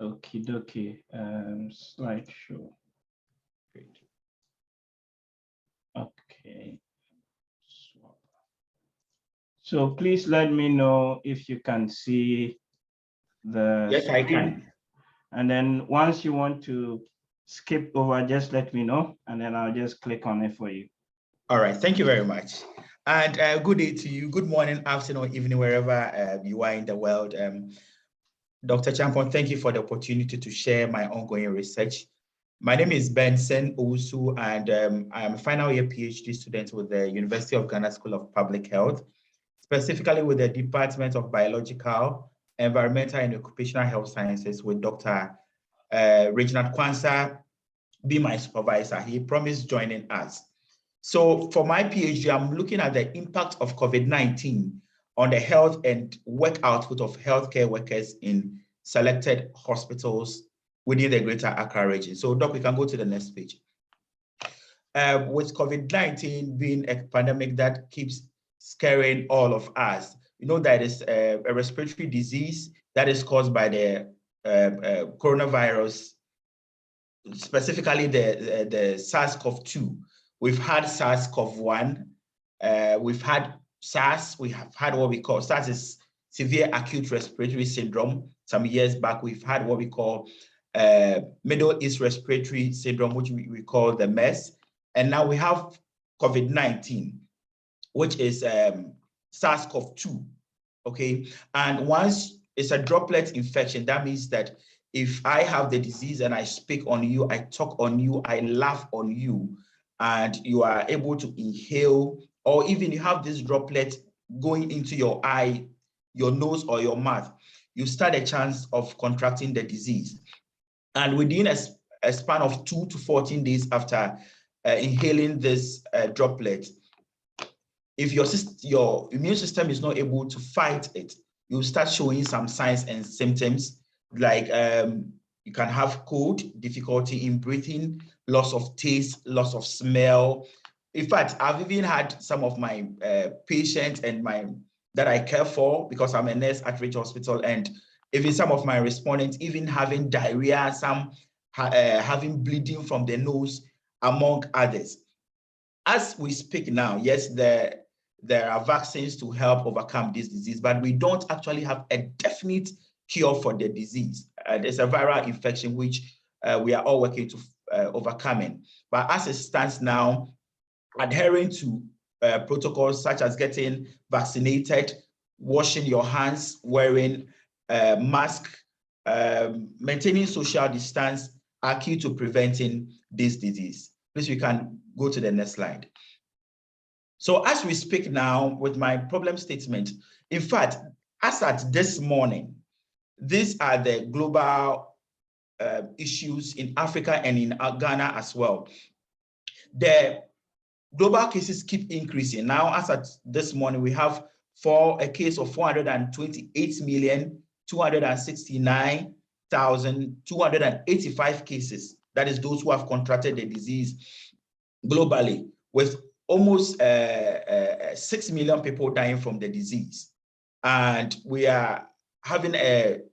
Okie dokie. Slideshow. Great. Okay. So please let me know if you can see the Yes, I screen. can. And then once you want to skip over, just let me know, and then I'll just click on it for you. All right, thank you very much. And good day to you. Good morning, afternoon, evening, wherever you are in the world. Dr. Champon, thank you for the opportunity to share my ongoing research. My name is Benson Owusu, and I am a final year PhD student with the University of Ghana School of Public Health, specifically with the Department of Biological, Environmental and Occupational Health Sciences with Dr. Reginald Kwanzaa be my supervisor. He promised joining us. So for my PhD, I'm looking at the impact of COVID-19 on the health and work output of healthcare workers in selected hospitals within the Greater Accra region. So Doc, we can go to the next page. With COVID-19 being a pandemic that keeps scaring all of us, you know that it's a respiratory disease that is caused by the coronavirus, specifically the SARS-CoV-2. We've had SARS-CoV-1, we've had SARS, we have had what we call, SARS is severe acute respiratory syndrome. Some years back, we've had what we call Middle East respiratory syndrome, which we call the MERS. And now we have COVID-19, which is SARS-CoV-2, okay? And once it's a droplet infection, that means that if I have the disease and I speak on you, I talk on you, I laugh on you, and you are able to inhale, or even you have this droplet going into your eye, your nose, or your mouth, you stand a chance of contracting the disease. And within a span of 2 to 14 days after inhaling this droplet, if your immune system is not able to fight it, you start showing some signs and symptoms like you can have cold, difficulty in breathing, loss of taste, loss of smell. In fact, I've even had some of my patients and that I care for, because I'm a nurse at Rich Hospital, and even some of my respondents even having diarrhea, some having bleeding from the nose, among others. As we speak now, yes, there are vaccines to help overcome this disease, but we don't actually have a definite cure for the disease. There's a viral infection which we are all working to overcoming. But as it stands now, adhering to protocols such as getting vaccinated, washing your hands, wearing a mask, maintaining social distance are key to preventing this disease. Please, we can go to the next slide. So as we speak now with my problem statement, in fact, as at this morning, these are the global issues in Africa and in Ghana as well. The global cases keep increasing. Now, as at this morning, we have a case of 428,269,285 cases. That is those who have contracted the disease globally, with almost 6 million people dying from the disease. And we are having the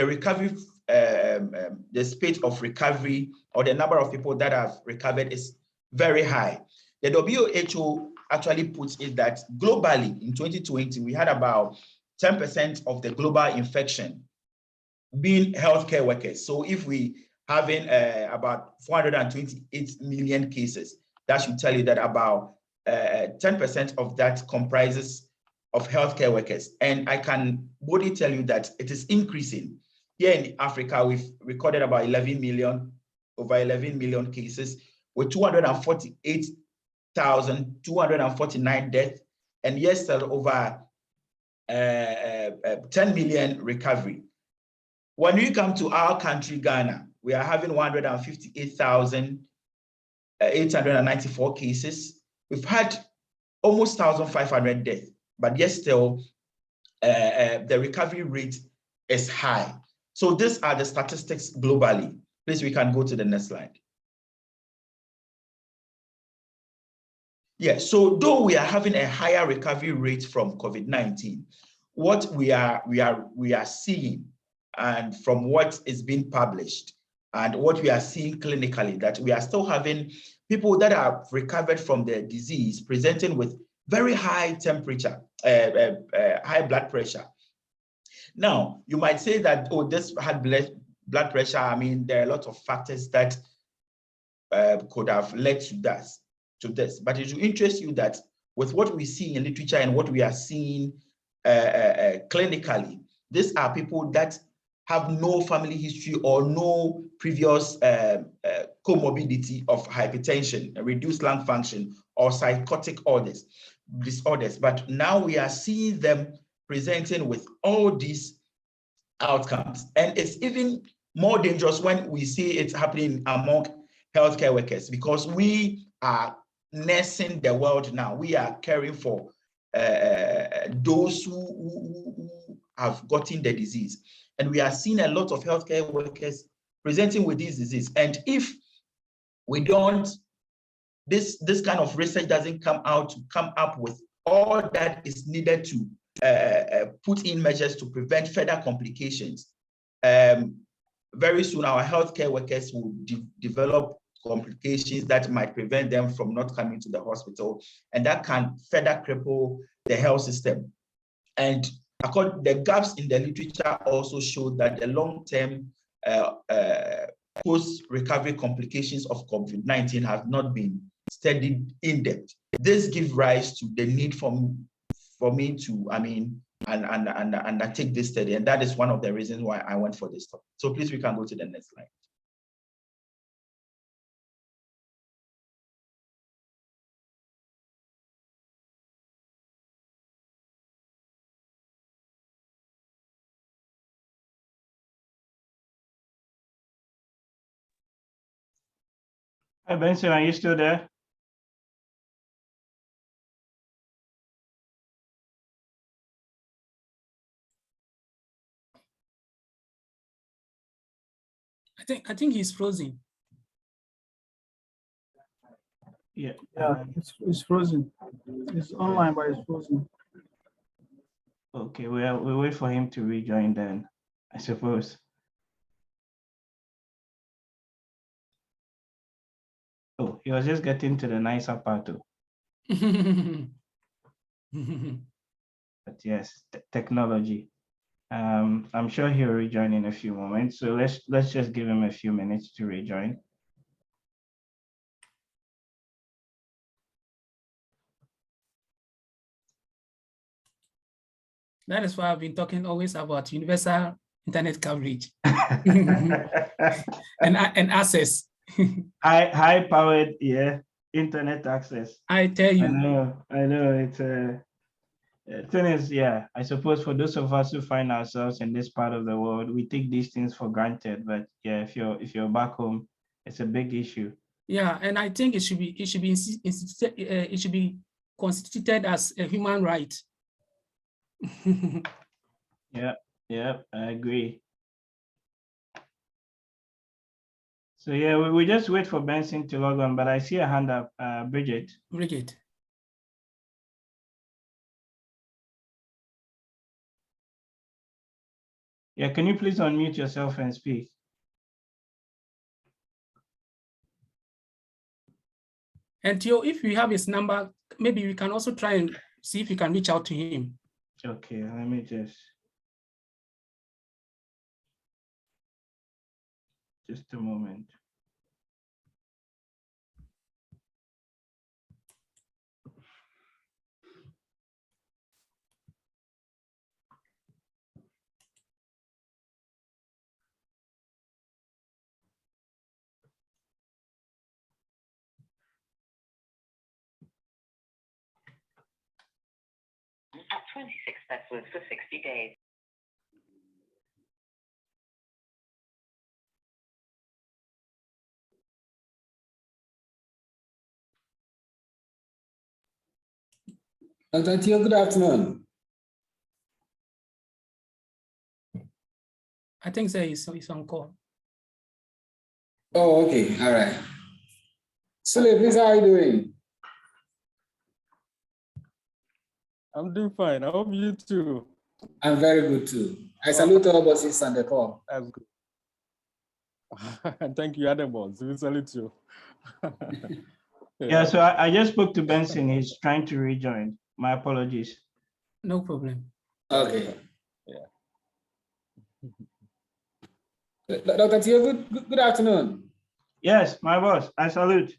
recovery, the speed of recovery, or the number of people that have recovered is very high. The WHO actually puts it that globally in 2020, we had about 10% of the global infection being healthcare workers. So if we having about 428 million cases, that should tell you that about 10% of that comprises of healthcare workers. And I can boldly tell you that it is increasing. Here in Africa, we've recorded about over 11 million cases, with 248,249 deaths, and yes, still over 10 million recovery. When we come to our country, Ghana, we are having 158,894 cases. We've had almost 1,500 deaths, but yet still the recovery rate is high. So these are the statistics globally. Please, we can go to the next slide. Yeah, so though we are having a higher recovery rate from COVID-19, what we are seeing and from what is being published and what we are seeing clinically, that we are still having people that are recovered from the disease presenting with very high temperature, high blood pressure. Now, you might say that, oh, this high blood pressure, I mean, there are a lot of factors that could have led to this. But it will interest you that with what we see in literature and what we are seeing clinically, these are people that have no family history or no previous comorbidity of hypertension, reduced lung function, or psychotic disorders. But now we are seeing them presenting with all these outcomes. And it's even more dangerous when we see it happening among healthcare workers, because we are nursing the world now. We are caring for those who have gotten the disease. And we are seeing a lot of healthcare workers presenting with this disease. And if we don't, this kind of research doesn't come up with all that is needed to put in measures to prevent further complications, very soon our healthcare workers will develop complications that might prevent them from not coming to the hospital, and that can further cripple the health system. And the gaps in the literature also show that the long-term post-recovery complications of COVID-19 have not been studied in depth. This gives rise to the need for me to, and undertake this study, and that is one of the reasons why I went for this topic. So please, we can go to the next slide. Hi, Benson, are you still there? I think he's frozen. Yeah, it's frozen. It's online, but it's frozen. okay, we'll wait for him to rejoin then, I suppose. Oh, he was just getting to the nicer part too. But yes, technology. I'm sure he'll rejoin in a few moments. So let's just give him a few minutes to rejoin. That is why I've been talking always about universal internet coverage and access. high powered, yeah, internet access. I tell you. I know. It's a thing is, yeah, I suppose for those of us who find ourselves in this part of the world, we take these things for granted. But yeah, if you're back home, it's a big issue. Yeah, and I think it should be constituted as a human right. Yeah, I agree. So yeah, we just wait for Benson to log on, but I see a hand up, Bridget. Bridget. Yeah, can you please unmute yourself and speak? And Theo, if we have his number, maybe we can also try and see if we can reach out to him. Okay, let me just a moment. At 26 pesos for 60 days. Dr. Theo, good afternoon. I think so he's on call. Oh, okay, all right. Sule, please, how are you doing? I'm doing fine. I hope you too. I'm very good too. I salute all bosses on the call. That's good. Thank you, other boss. We salute you. Yeah, so I just spoke to Benson. He's trying to rejoin. My apologies. No problem. Okay. Yeah. Dr. Tio, good afternoon. Yes, my boss. I salute.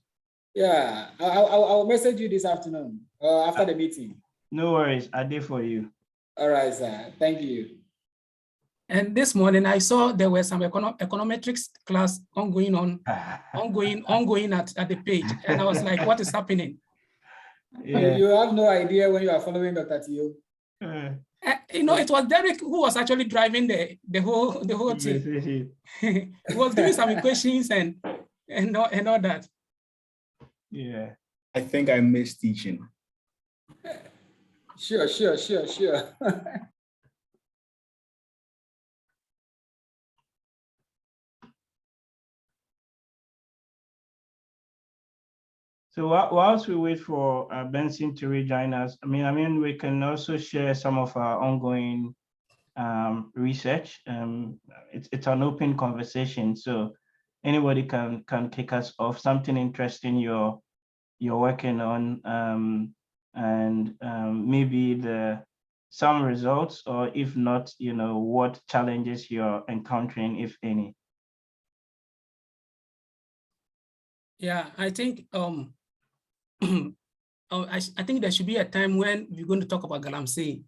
Yeah, I'll message you this afternoon after the meeting. No worries. I did for you. All right, sir. Thank you. And this morning I saw there were some econometrics class ongoing at the page. And I was like, what is happening? Yeah. You have no idea when you are following Dr. Tio. You know, it was Derek who was actually driving the whole thing. He was giving some equations and all that. Yeah. I think I missed teaching. Sure. So whilst we wait for Benson to rejoin us, I mean, we can also share some of our ongoing research. It's an open conversation, so anybody can kick us off something interesting you're working on, and maybe some results, or if not, what challenges you're encountering, if any. Yeah, I think I think there should be a time when we're going to talk about galamsey,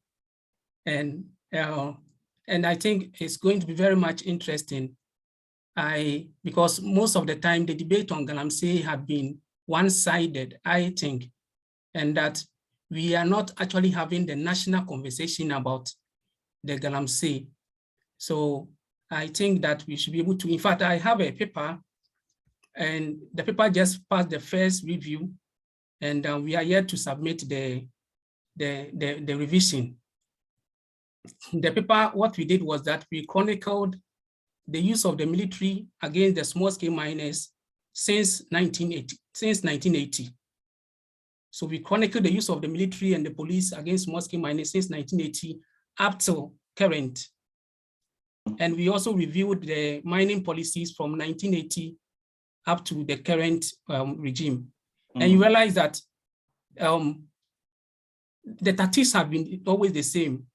and I think it's going to be very much interesting. Because most of the time the debate on galamsey have been one-sided, I think, and that we are not actually having the national conversation about the galamsey. So I think that we should be able to. In fact, I have a paper, and the paper just passed the first review, and we are yet to submit the revision. The paper, what we did was that we chronicled the use of the military against the small-scale miners since 1980. So we chronicled the use of the military and the police against small-scale miners since 1980 up till current. And we also reviewed the mining policies from 1980 up to the current regime. And you realize that the tactics have been always the same.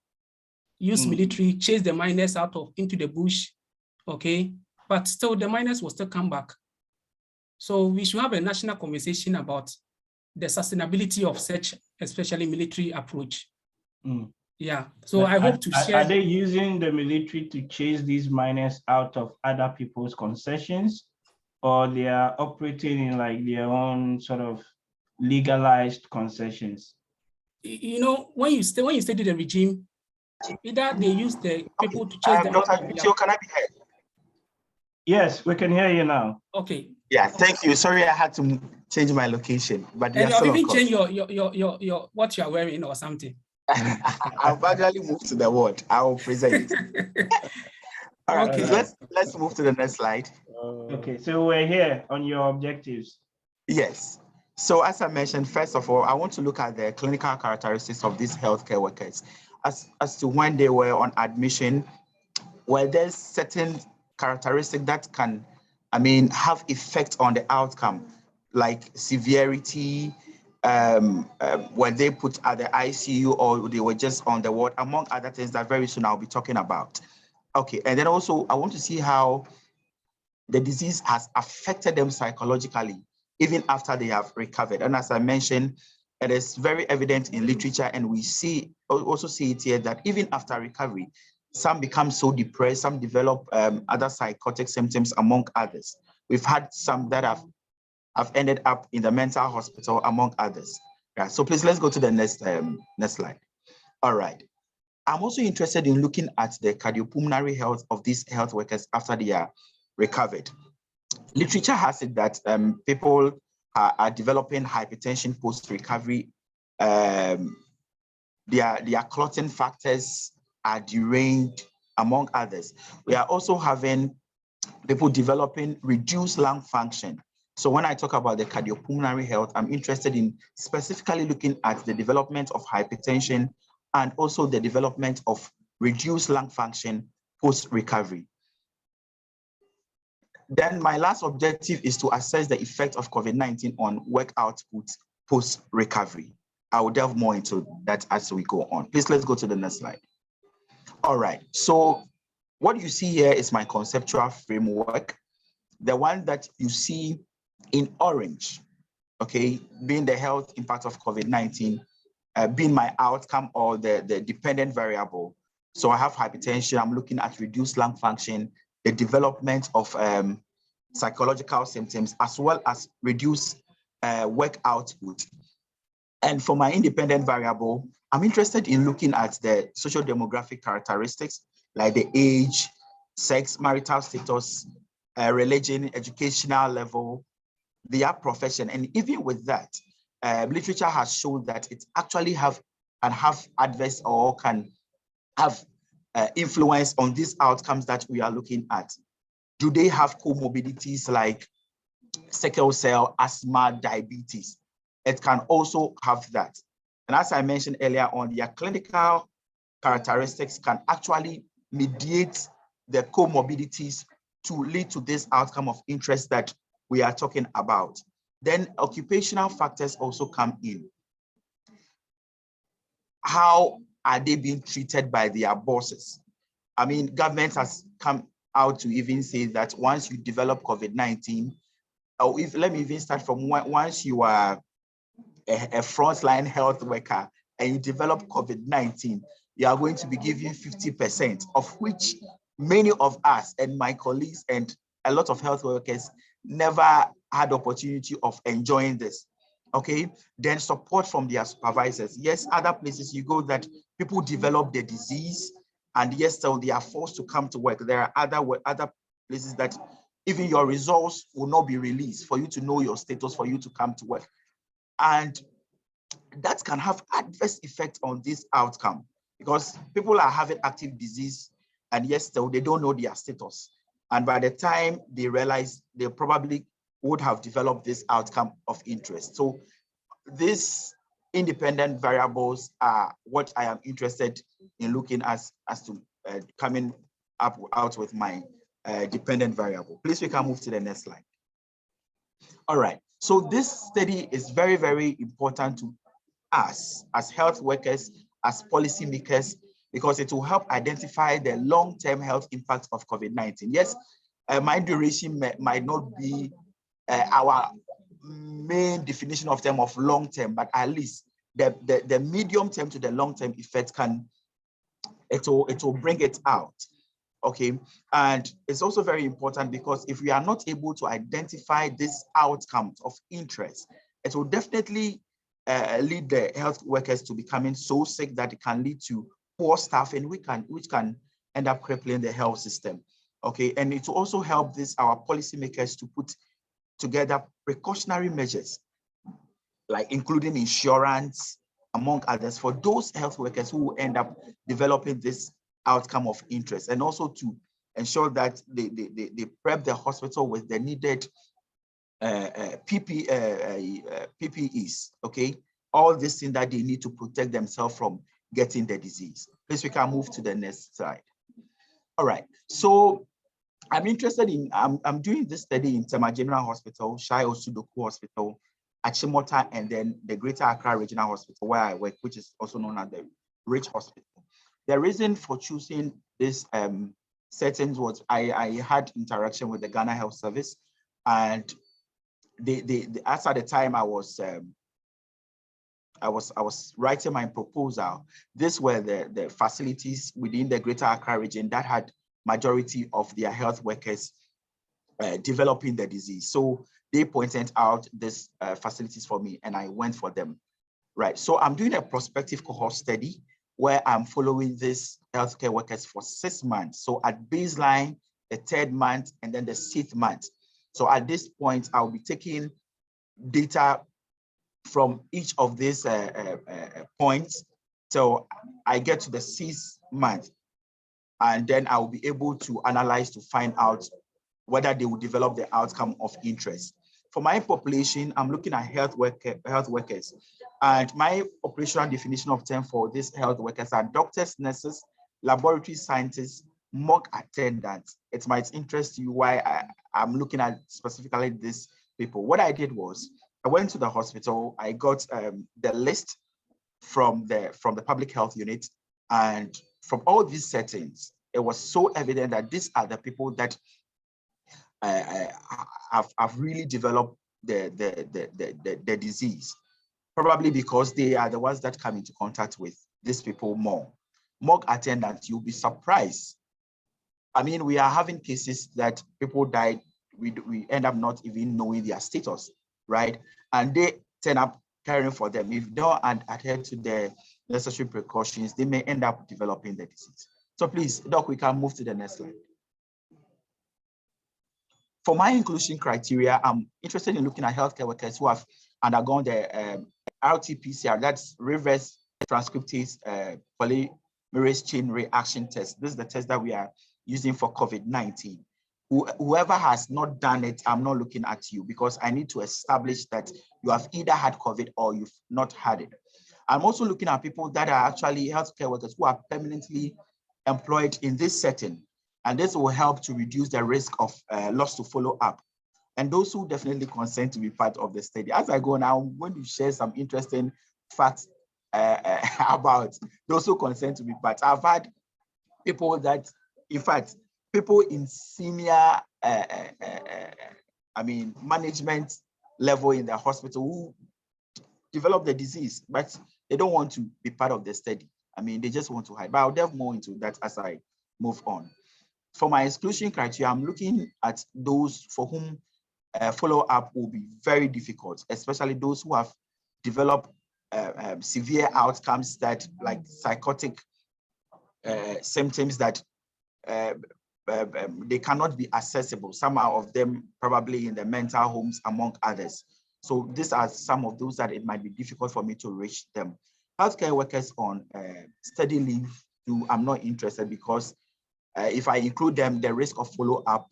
Use military, chase the miners into the bush, okay? But still the miners will still come back. So we should have a national conversation about the sustainability of such, especially military approach. Yeah, so I hope to share. Are they using the military to chase these miners out of other people's concessions, or they are operating in like their own sort of legalized concessions? You know, when you study the regime, either they use the people to chase them. Dr. Tio, can I be heard? Yes, we can hear you now. Okay. Yeah, thank you. Sorry, I had to change my location, but and you have even changed your what you are wearing or something. I've actually moved to the ward. I will present it. All right, okay. Let's move to the next slide. Okay, so we're here on your objectives. Yes. So as I mentioned, first of all, I want to look at the clinical characteristics of these healthcare workers. As to when they were on admission, were there certain characteristics that can, have effect on the outcome, like severity, were they put at the ICU or they were just on the ward, among other things that very soon I'll be talking about. Okay, and then also I want to see how the disease has affected them psychologically, even after they have recovered. And as I mentioned, it is very evident in literature, and we also see it here that even after recovery, some become so depressed, some develop other psychotic symptoms, among others. We've had some that have ended up in the mental hospital, among others. Yeah, so please let's go to the next slide. All right. I'm also interested in looking at the cardiopulmonary health of these health workers after they are recovered. Literature has it that people are developing hypertension post-recovery. Their clotting factors are deranged, among others. We are also having people developing reduced lung function. So when I talk about the cardiopulmonary health, I'm interested in specifically looking at the development of hypertension and also the development of reduce lung function post-recovery. Then my last objective is to assess the effect of COVID-19 on work output post-recovery. I will delve more into that as we go on. Please, let's go to the next slide. All right, so what you see here is my conceptual framework. The one that you see in orange, okay, being the health impact of COVID-19, being my outcome or the dependent variable. So I have hypertension, I'm looking at reduced lung function, the development of psychological symptoms, as well as reduced work output. And for my independent variable, I'm interested in looking at the social demographic characteristics, like the age, sex, marital status, religion, educational level, their profession. And even with that, literature has shown that it actually can have adverse or can have influence on these outcomes that we are looking at. Do they have comorbidities like sickle cell, asthma, diabetes? It can also have that. And as I mentioned earlier on, their clinical characteristics can actually mediate the comorbidities to lead to this outcome of interest that we are talking about. Then occupational factors also come in. How are they being treated by their bosses? I mean, government has come out to even say that once you develop COVID-19, or let me even start from once you are a frontline health worker and you develop COVID-19, you are going to be given 50%, of which many of us and my colleagues and a lot of health workers never had opportunity of enjoying this. Okay, then support from their supervisors. Yes, other places you go that people develop the disease, and yes, so they are forced to come to work. There are other places that even your results will not be released for you to know your status, for you to come to work. And that can have adverse effect on this outcome because people are having active disease, and yes, so they don't know their status. And by the time they realize, they probably would have developed this outcome of interest. So these independent variables are what I am interested in looking as to coming out with my dependent variable. Please, we can move to the next slide. All right, so this study is very, very important to us as health workers, as policymakers, because it will help identify the long-term health impact of COVID-19. Yes, my duration might not be our main definition of term of long-term, but at least the medium-term to the long-term effect it will bring it out. Okay, and it's also very important because if we are not able to identify this outcomes of interest, it will definitely lead the health workers to becoming so sick that it can lead to poor staffing, which can end up crippling the health system. Okay, and it will also help our policymakers to put together precautionary measures, like including insurance, among others, for those health workers who will end up developing this outcome of interest, and also to ensure that they prep the hospital with the needed PPEs, okay? All these things that they need to protect themselves from getting the disease. Please, we can move to the next slide. All right, so I'm interested in, I'm doing this study in Tema General Hospital, Shai Osudoku Hospital, Achimota, and then the Greater Accra Regional Hospital where I work, which is also known as the Rich Hospital. The reason for choosing this settings was I had interaction with the Ghana Health Service, and as at the time I was writing my proposal, these were the facilities within the Greater Accra region that had majority of their health workers developing the disease. So they pointed out these facilities for me and I went for them. Right, so I'm doing a prospective cohort study where I'm following these healthcare workers for 6 months. So at baseline, the 3rd month, and then the 6th month. So at this point, I'll be taking data from each of these points. So I get to the 6th month, and then I will be able to analyze to find out whether they will develop the outcome of interest. For my population, I'm looking at health workers. And my operational definition of term for these health workers are doctors, nurses, laboratory scientists, mock attendants. It might interest you why I'm looking at specifically these people. What I did was I went to the hospital. I got the list from the public health unit, and from all these settings, it was so evident that these are the people that have really developed the disease, probably because they are the ones that come into contact with these people more. Mock attendants, you'll be surprised. I mean, we are having cases that people died, we end up not even knowing their status, right? And they turn up caring for them. If they don't adhere to the necessary precautions, they may end up developing the disease. So please, Doc, we can move to the next slide. For my inclusion criteria, I'm interested in looking at healthcare workers who have undergone the RT-PCR, that's reverse transcriptase polymerase chain reaction test. This is the test that we are using for COVID-19. Whoever has not done it, I'm not looking at you because I need to establish that you have either had COVID or you've not had it. I'm also looking at people that are actually healthcare workers who are permanently employed in this setting. And this will help to reduce the risk of loss to follow up. And those who definitely consent to be part of the study. As I go now, I'm going to share some interesting facts about those who consent to be part. I've had people that, in fact, people in senior, management level in the hospital who develop the disease, but they don't want to be part of the study. I mean, they just want to hide. But I'll delve more into that as I move on. For my exclusion criteria, I'm looking at those for whom follow-up will be very difficult, especially those who have developed severe outcomes that, like psychotic symptoms that they cannot be accessible. Some of them probably in the mental homes, among others. So these are some of those that it might be difficult for me to reach them. Healthcare workers on study leave, I'm not interested because if I include them, the risk of follow-up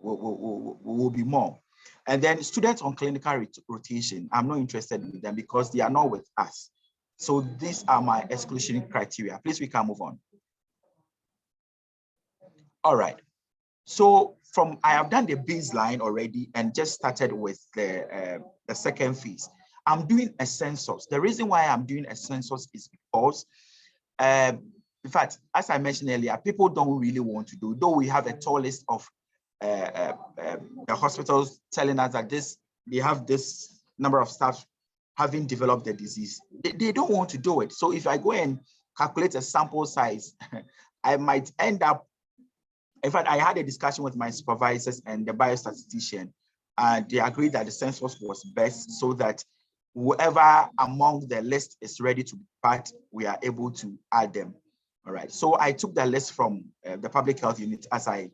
will be more. And then students on clinical rotation, I'm not interested in them because they are not with us. So these are my exclusion criteria. Please, we can move on. All right. So I have done the baseline already and just started with the second phase. I'm doing a census. The reason why I'm doing a census is because in fact, as I mentioned earlier, people don't really want to do, though we have a tall list of the hospitals telling us that they have this number of staff having developed the disease. They don't want to do it. So if I go and calculate a sample size, I might end up, in fact, I had a discussion with my supervisors and the biostatistician, and they agreed that the census was best so that whoever among the list is ready to be part, we are able to add them. All right, so I took the list from the public health unit, as I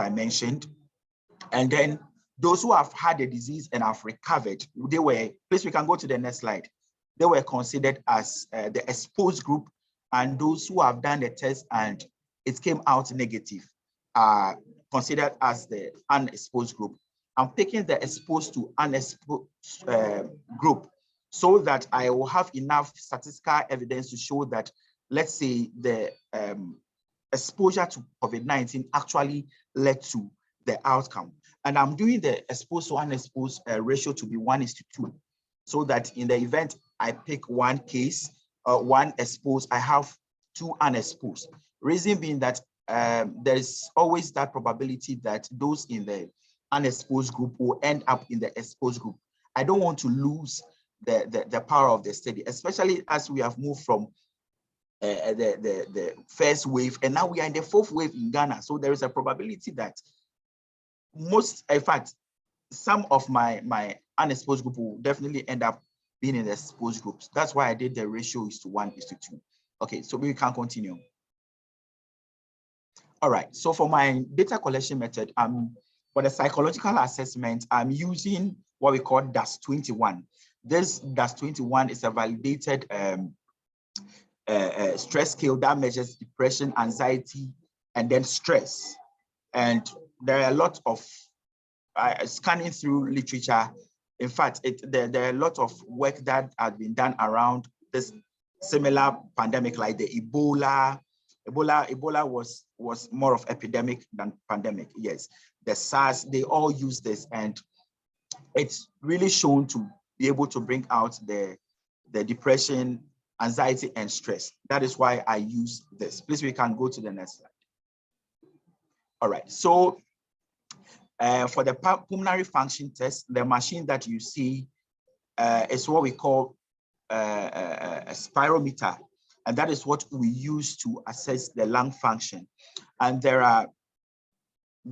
mentioned, and then those who have had the disease and have recovered, please, we can go to the next slide. They were considered as the exposed group, and those who have done the test and it came out negative are considered as the unexposed group. I'm taking the exposed to unexposed group so that I will have enough statistical evidence to show that, let's say, the exposure to COVID-19 actually led to the outcome. And I'm doing the exposed to unexposed ratio to be 1:2, so that in the event I pick one case, one exposed, I have two unexposed. Reason being that there is always that probability that those in the unexposed group will end up in the exposed group. I don't want to lose the power of the study, especially as we have moved from the first wave, and now we are in the fourth wave in Ghana. So there is a probability that in fact, some of my unexposed group will definitely end up being in the exposed groups. That's why I did the ratio is to 1:2. Okay, so we can continue. All right, so for my data collection method, for the psychological assessment, I'm using what we call DAS-21. This DAS-21 is a validated stress scale that measures depression, anxiety, and then stress. And there are a lot of scanning through literature. In fact, there are a lot of work that has been done around this similar pandemic, like the Ebola, Ebola was more of epidemic than pandemic. Yes, the SARS, they all use this, and it's really shown to be able to bring out the depression, anxiety, and stress. That is why I use this. Please, we can go to the next slide. All right, so for the pulmonary function test, the machine that you see is what we call a spirometer, and that is what we use to assess the lung function. And there are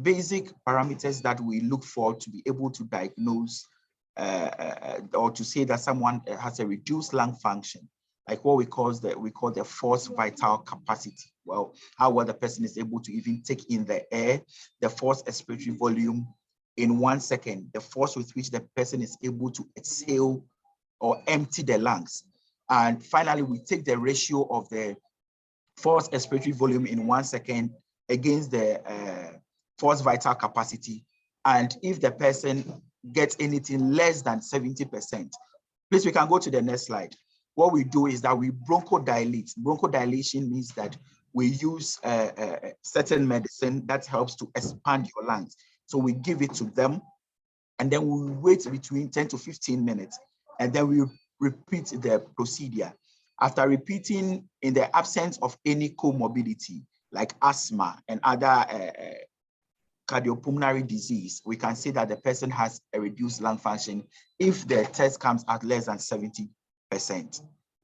basic parameters that we look for to be able to diagnose or to say that someone has a reduced lung function, like what we call the forced vital capacity. Well, how well the person is able to even take in the air, the forced expiratory volume in 1 second, the force with which the person is able to exhale or empty the lungs. And finally, we take the ratio of the forced expiratory volume in 1 second against the forced vital capacity. And if the person gets anything less than 70%, please, we can go to the next slide. What we do is that we bronchodilate. Bronchodilation means that we use a certain medicine that helps to expand your lungs. So we give it to them, and then we wait between 10 to 15 minutes, and then we repeat the procedure. After repeating, in the absence of any comorbidity, like asthma and other cardiopulmonary disease, we can say that the person has a reduced lung function if the test comes at less than 70%.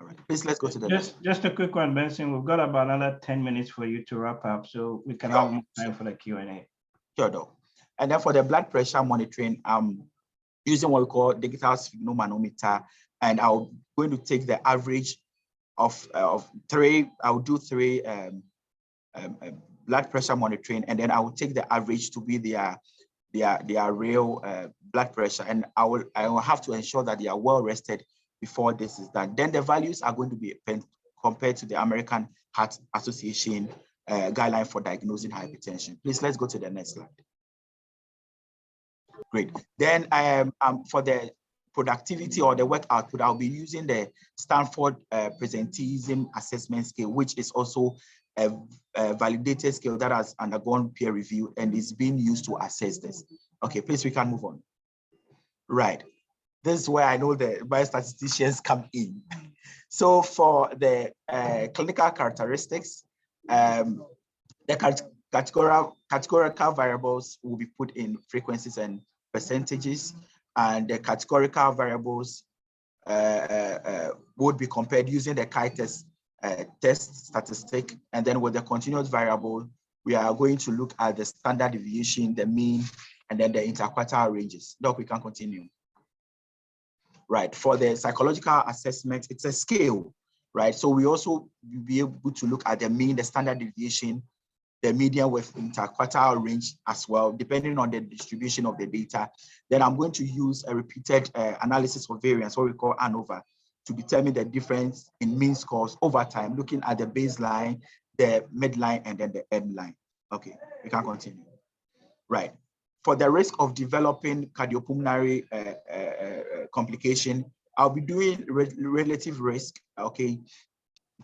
All right, please, let's go to the next. Just a quick one, Benson. We've got about another 10 minutes for you to wrap up, so we can have more time for the Q&A. Sure, though. And then for the blood pressure monitoring, I'm using what we call digital sphygmomanometer, and I'm going to take the average of three. I'll do three blood pressure monitoring, and then I will take the average to be their real blood pressure, and I will have to ensure that they are well rested before this is done. Then the values are going to be compared to the American Heart Association guideline for diagnosing hypertension. Please, let's go to the next slide. Great. Then for the productivity or the work output, I'll be using the Stanford Presenteeism Assessment Scale, which is also a validated scale that has undergone peer review and is being used to assess this. Okay, please, we can move on. Right. This is where I know the biostatisticians come in. So for the clinical characteristics, the categorical variables will be put in frequencies and percentages, and the categorical variables would be compared using the chi-test test statistic. And then with the continuous variable, we are going to look at the standard deviation, the mean, and then the interquartile ranges. Doc, we can continue. Right, for the psychological assessment, it's a scale, right? So we also will be able to look at the mean, the standard deviation, the median with interquartile range as well, depending on the distribution of the data. Then I'm going to use a repeated analysis of variance, what we call ANOVA, to determine the difference in mean scores over time, looking at the baseline, the midline, and then the end line. Okay, we can continue. Right. For the risk of developing cardiopulmonary complication, I'll be doing relative risk, okay,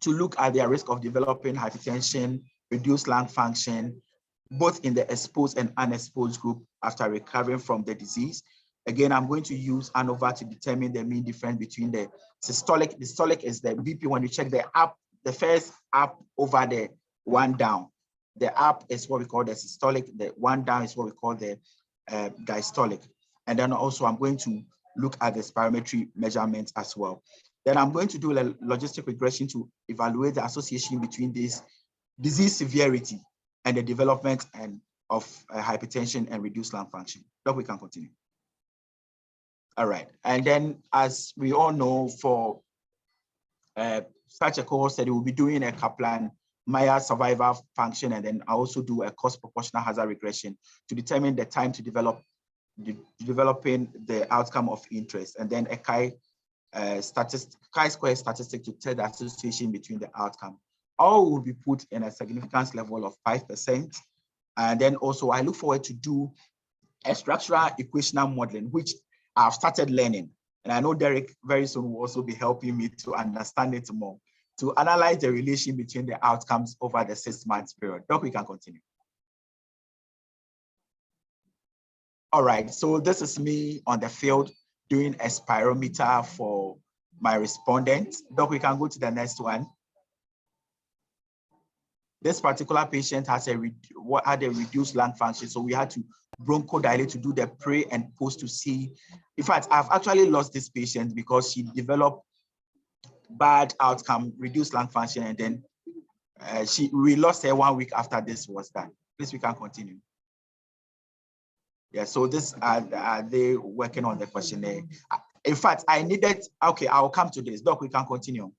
to look at their risk of developing hypertension, reduced lung function, both in the exposed and unexposed group after recovering from the disease. Again, I'm going to use ANOVA to determine the mean difference between the systolic. The systolic is the BP when you check the up, the first up over the one down. The up is what we call the systolic, the one down is what we call the diastolic. And then also I'm going to look at the spirometry measurements as well. Then I'm going to do a logistic regression to evaluate the association between this disease severity and the development of hypertension and reduced lung function. Now we can continue. All right, and then as we all know, for such a cohort study, we'll be doing a Kaplan-Meier survival function, and then I also do a cost proportional hazard regression to determine the time to developing the outcome of interest, and then a chi-square statistic to tell the association between the outcome. All will be put in a significance level of 5%. And then also I look forward to do a structural equational modeling, which I've started learning. And I know Derek very soon will also be helping me to understand it more, to analyze the relation between the outcomes over the 6 months period. Doc, we can continue. All right, so this is me on the field doing a spirometer for my respondent. Doc, we can go to the next one. This particular patient has had a reduced lung function, so we had to bronchodilate to do the pre and post to see. In fact, I've actually lost this patient because she developed bad outcome, reduced lung function, and then we lost her 1 week after this was done. Please, we can continue. Yeah, so this are they working on the questionnaire? In fact, I needed, okay, I'll come to this. Doc, we can continue.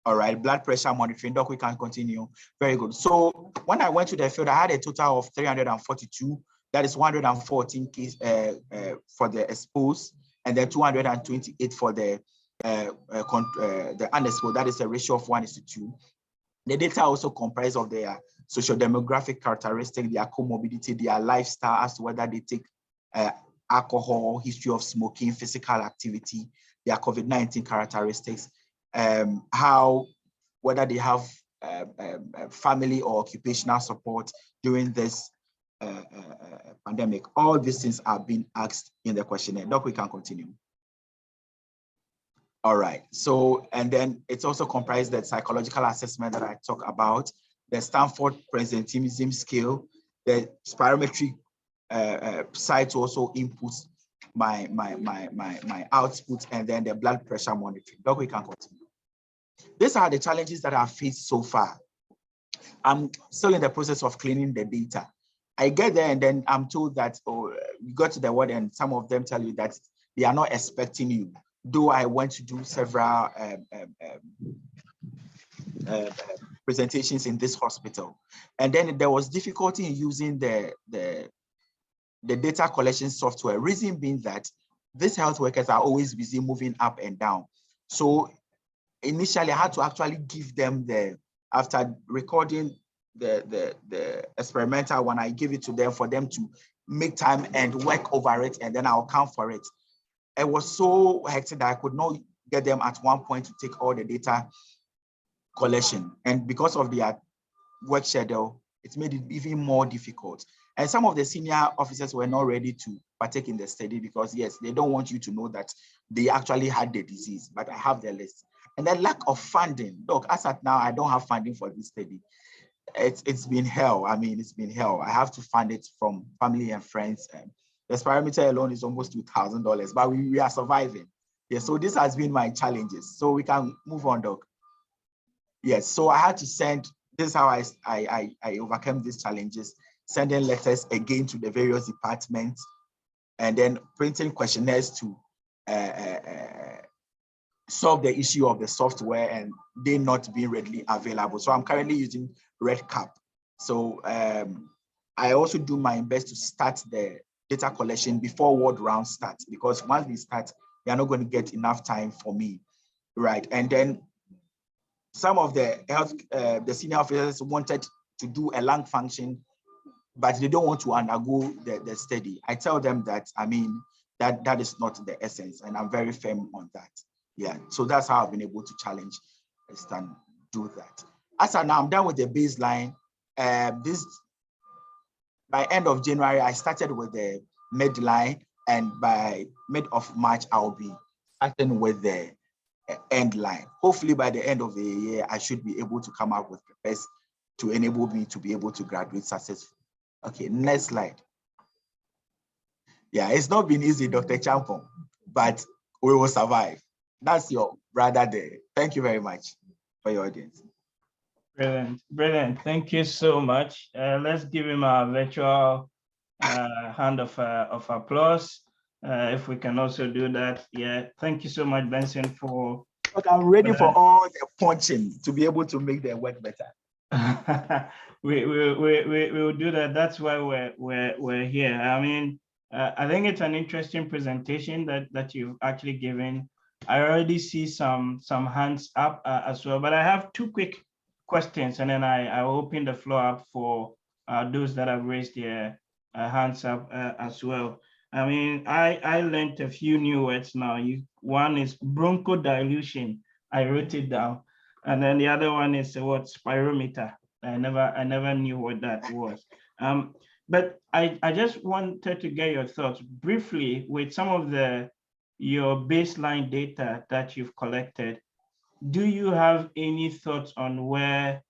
All right, blood pressure monitoring. Doc, we can continue. Very good. So when I went to the field, I had a total of 342. That is 114 cases for the exposed, and then 228 for the unexposed. That is a ratio of 1:2. The data also comprise of their social demographic characteristics, their comorbidity, their lifestyle, as to whether they take alcohol, history of smoking, physical activity, their COVID-19 characteristics, whether they have family or occupational support during this pandemic. All these things are being asked in the questionnaire. Doc, we can continue. All right, so, and then it's also comprised the psychological assessment that I talk about, the Stanford Presenteeism Scale, the spirometry site also inputs my output, and then the blood pressure monitoring. Doc, we can continue. These are the challenges that I've faced so far. I'm still in the process of cleaning the data. I get there and then I'm told that, oh, you got to the ward and some of them tell you that they are not expecting you. Though I went to do several presentations in this hospital. And then there was difficulty in using the data collection software. Reason being that these health workers are always busy moving up and down. So initially I had to actually give them after recording the experimental one, I give it to them for them to make time and work over it, and then I'll count for it. It was so hectic that I could not get them at one point to take all the data collection. And because of their work schedule, it made it even more difficult. And some of the senior officers were not ready to partake in the study because, yes, they don't want you to know that they actually had the disease, but I have the list. And the lack of funding. Look, as at now, I don't have funding for this study. It's been hell. I mean, it's been hell. I have to fund it from family and friends. The spirometer alone is almost $2,000, but we are surviving. Yeah, so this has been my challenges. So we can move on, Doc. Yes, so I had to send, this is how I overcame these challenges, sending letters again to the various departments, and then printing questionnaires to solve the issue of the software and they not being readily available. So I'm currently using RedCap. So I also do my best to start the data collection before ward round starts, because once we start, they are not going to get enough time for me, right? And then some of the the senior officers wanted to do a lung function, but they don't want to undergo the study. I tell them that, I mean, that is not the essence, and I'm very firm on that. Yeah, so that's how I've been able to challenge and do that. As of now, I'm done with the baseline. By end of January, I started with the midline, and by mid of March, I'll be starting with the end line. Hopefully by the end of the year, I should be able to come up with the best to enable me to be able to graduate successfully. Okay, next slide. Yeah, it's not been easy, Dr. Champon, but we will survive. That's your brother there. Thank you very much for your audience. Brilliant, brilliant. Thank you so much. Let's give him a virtual hand of applause. If we can also do that. Yeah, thank you so much, Benson, for. But I'm ready for all the punching to be able to make the work better. we will do that. That's why we're here. I mean, I think it's an interesting presentation that you've actually given. I already see some hands up as well, but I have two quick questions, and then I will open the floor up for those that have raised their hands up as well. I mean, I learned a few new words now. One is bronchodilution. I wrote it down. And then the other one is what, spirometer. I never knew what that was. But I just wanted to get your thoughts briefly with some of your baseline data that you've collected. Do you have any thoughts on where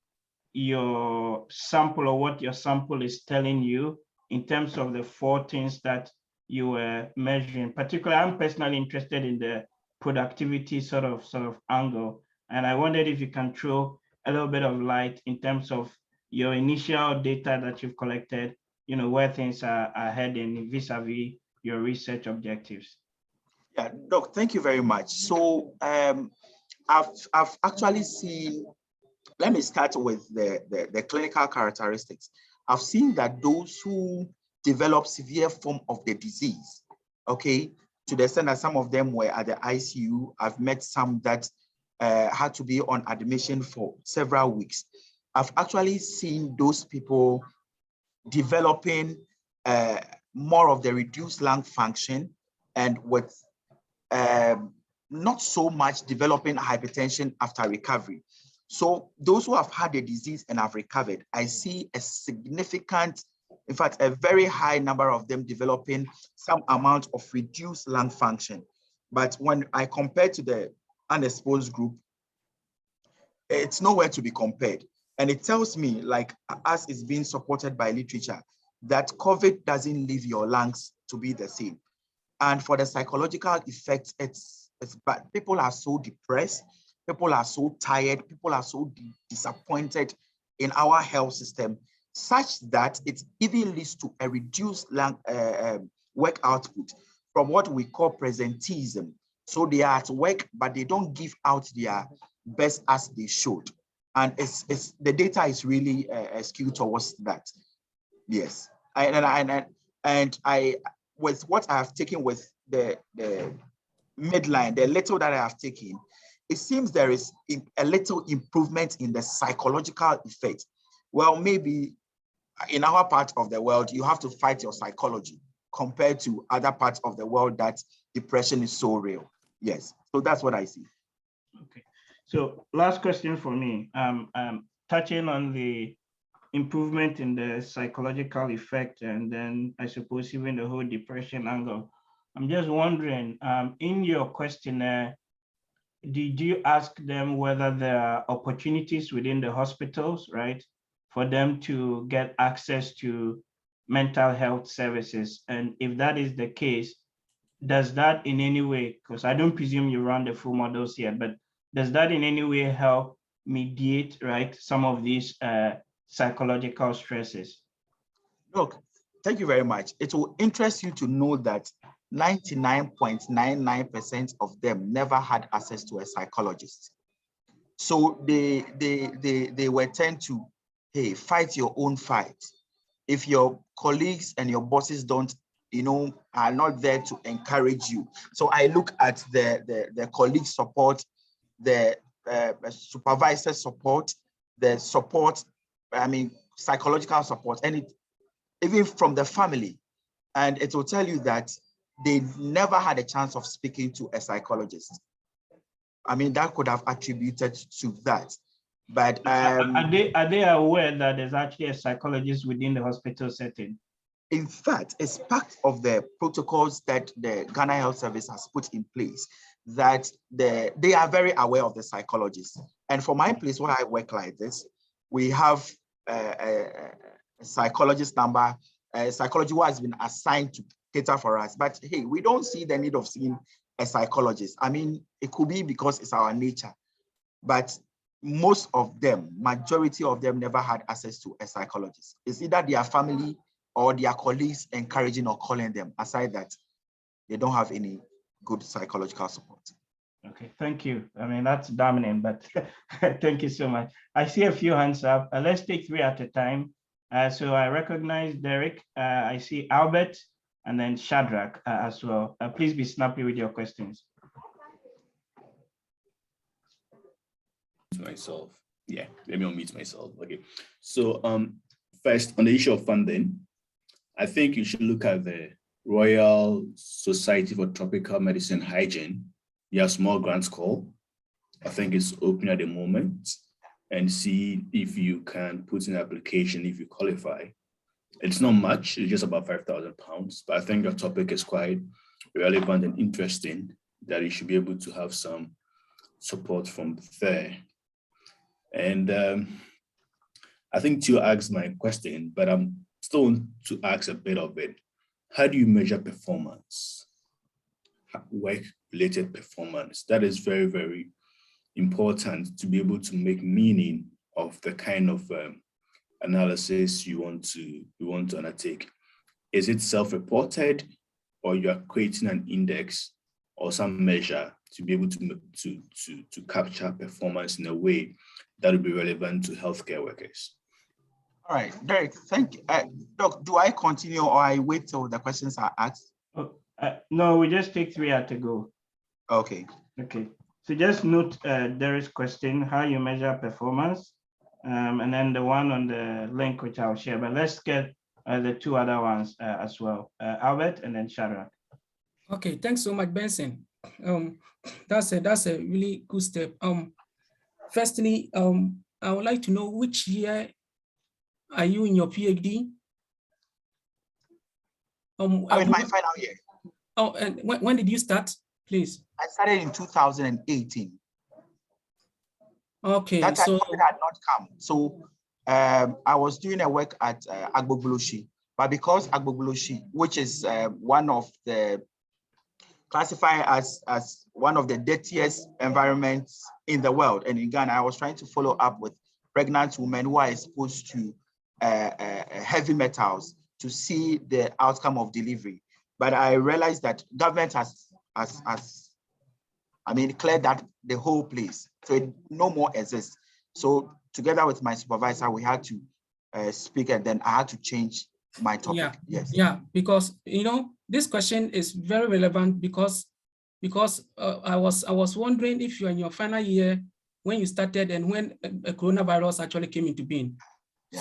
your sample or what your sample is telling you in terms of the 4 things that you were measuring? Particularly, I'm personally interested in the productivity sort of angle. And I wondered if you can throw a little bit of light in terms of your initial data that you've collected, where things are heading vis-a-vis your research objectives. Yeah, Doc, thank you very much. So I've actually seen, let me start with the clinical characteristics. I've seen that those who develop severe form of the disease, okay, to the extent that some of them were at the ICU, I've met some that had to be on admission for several weeks. I've actually seen those people developing more of the reduced lung function and with not so much developing hypertension after recovery. So those who have had the disease and have recovered, I see a significant, in fact, a very high number of them developing some amount of reduced lung function. But when I compare to the unexposed group, it's nowhere to be compared. And it tells me, like, as is being supported by literature, that COVID doesn't leave your lungs to be the same. And for the psychological effects, it's bad. People are so depressed, people are so tired, people are so disappointed in our health system, such that it even leads to a reduced lung, work output from what we call presenteeism. So they are at work, but they don't give out their best as they should. And the data is really skewed towards that. Yes. And I with what I have taken with the midline, the little that I have taken, it seems there is a little improvement in the psychological effect. Well, maybe in our part of the world, you have to fight your psychology compared to other parts of the world that depression is so real. Yes, so that's what I see. Okay, so last question for me, touching on the improvement in the psychological effect, and then I suppose even the whole depression angle. I'm just wondering, in your questionnaire, did you ask them whether there are opportunities within the hospitals, right, for them to get access to mental health services? And if that is the case, does that in any way, because I don't presume you run the full models yet, but does that in any way help mediate, right, some of these psychological stresses? Look, thank you very much. It will interest you to know that 99.99% of them never had access to a psychologist. So they were tend to, hey, fight your own fight. If your colleagues and your bosses don't, are not there to encourage you. So I look at the colleague support, the supervisor support, the support, psychological support, and even from the family. And it will tell you that they never had a chance of speaking to a psychologist. I mean, that could have attributed to that. But are they aware that there's actually a psychologist within the hospital setting? In fact, it's part of the protocols that the Ghana Health Service has put in place, that they are very aware of the psychologists. And for my place, where I work like this, we have a psychologist number, a psychology who has been assigned to cater for us. But hey, we don't see the need of seeing a psychologist. I mean, it could be because it's our nature, but most of them, majority of them never had access to a psychologist. It's either their family or their colleagues encouraging or calling them. Aside that, they don't have any good psychological support. Okay, thank you. I mean, that's dominant, but thank you so much. I see a few hands up. Let's take 3 at a time. So I recognize Derek. I see Albert, and then Shadrach as well. Please be snappy with your questions. Myself. Yeah, let me unmute myself. Okay. So first, on the issue of funding, I think you should look at the Royal Society for Tropical Medicine Hygiene. Their small grants call. I think it's open at the moment, and see if you can put in an application if you qualify. It's not much, it's just about £5,000, but I think the topic is quite relevant and interesting that you should be able to have some support from there. And I think Tio asked my question, but I'm still want to ask a bit of it. How do you measure performance? Work-related performance. That is very, very important to be able to make meaning of the kind of analysis you want to undertake. Is it self-reported, or you are creating an index or some measure to be able to capture performance in a way that will be relevant to healthcare workers? All right, Derek, thank you. Doc, do I continue or I wait till the questions are asked? Oh, no, we just take 3 at a go. Okay. Okay. So just note Derek's question, how you measure performance, and then the one on the link, which I'll share. But let's get the 2 other ones as well, Albert and then Shadrach. Okay, thanks so much, Benson. That's a really good step. Firstly, I would like to know which year are you in your PhD? I'm in my final year. Oh, and when did you start, please? I started in 2018. Okay, That time so COVID had not come. So I was doing a work at Agbogbloshi, but because Agbogbloshi, which is one of the classified as one of the dirtiest environments in the world, and in Ghana, I was trying to follow up with pregnant women who are exposed to heavy metals to see the outcome of delivery. But I realized that government has cleared that the whole place, so it no more exists. So together with my supervisor, we had to speak, and then I had to change my topic. Yeah, yes. Yeah, because this question is very relevant because I was wondering if you're in your final year when you started and when a coronavirus actually came into being. Yeah.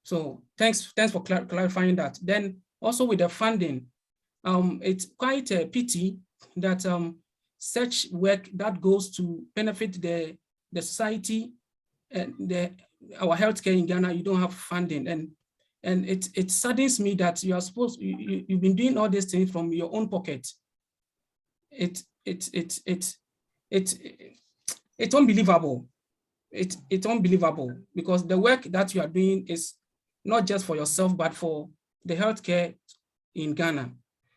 So thanks for clarifying that. Then also with the funding, it's quite a pity that such work that goes to benefit the society and our healthcare in Ghana, you don't have funding, and it saddens me that you are you've been doing all these things from your own pocket. It's unbelievable. It's unbelievable because the work that you are doing is not just for yourself, but for the healthcare in Ghana.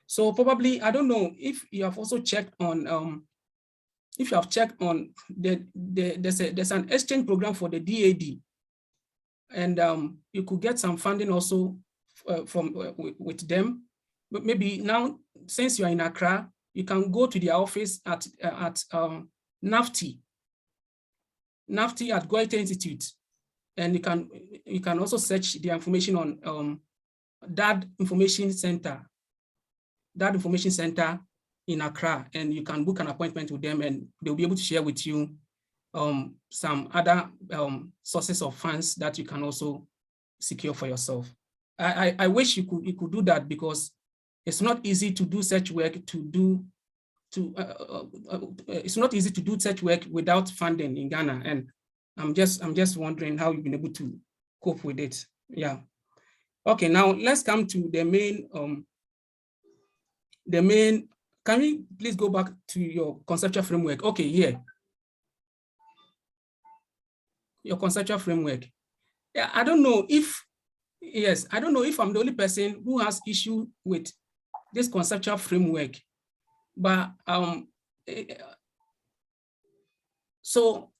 So probably, I don't know if you have also checked on, if you have checked on there's an exchange program for the DAD, and you could get some funding also with them. But maybe now, since you are in Accra, you can go to their office at NAFTI at Goethe Institute, and you can also search the information on that information center in Accra, and you can book an appointment with them, and they'll be able to share with you some other sources of funds that you can also secure for yourself. I wish you could do that, because it's not easy to do such work it's not easy to do such work without funding in Ghana, and I'm just wondering how you've been able to cope with it. Yeah. Okay, now let's come to the main. Can we please go back to your conceptual framework? Okay, yeah. Your conceptual framework. Yeah, I don't know if I'm the only person who has issue with this conceptual framework, but so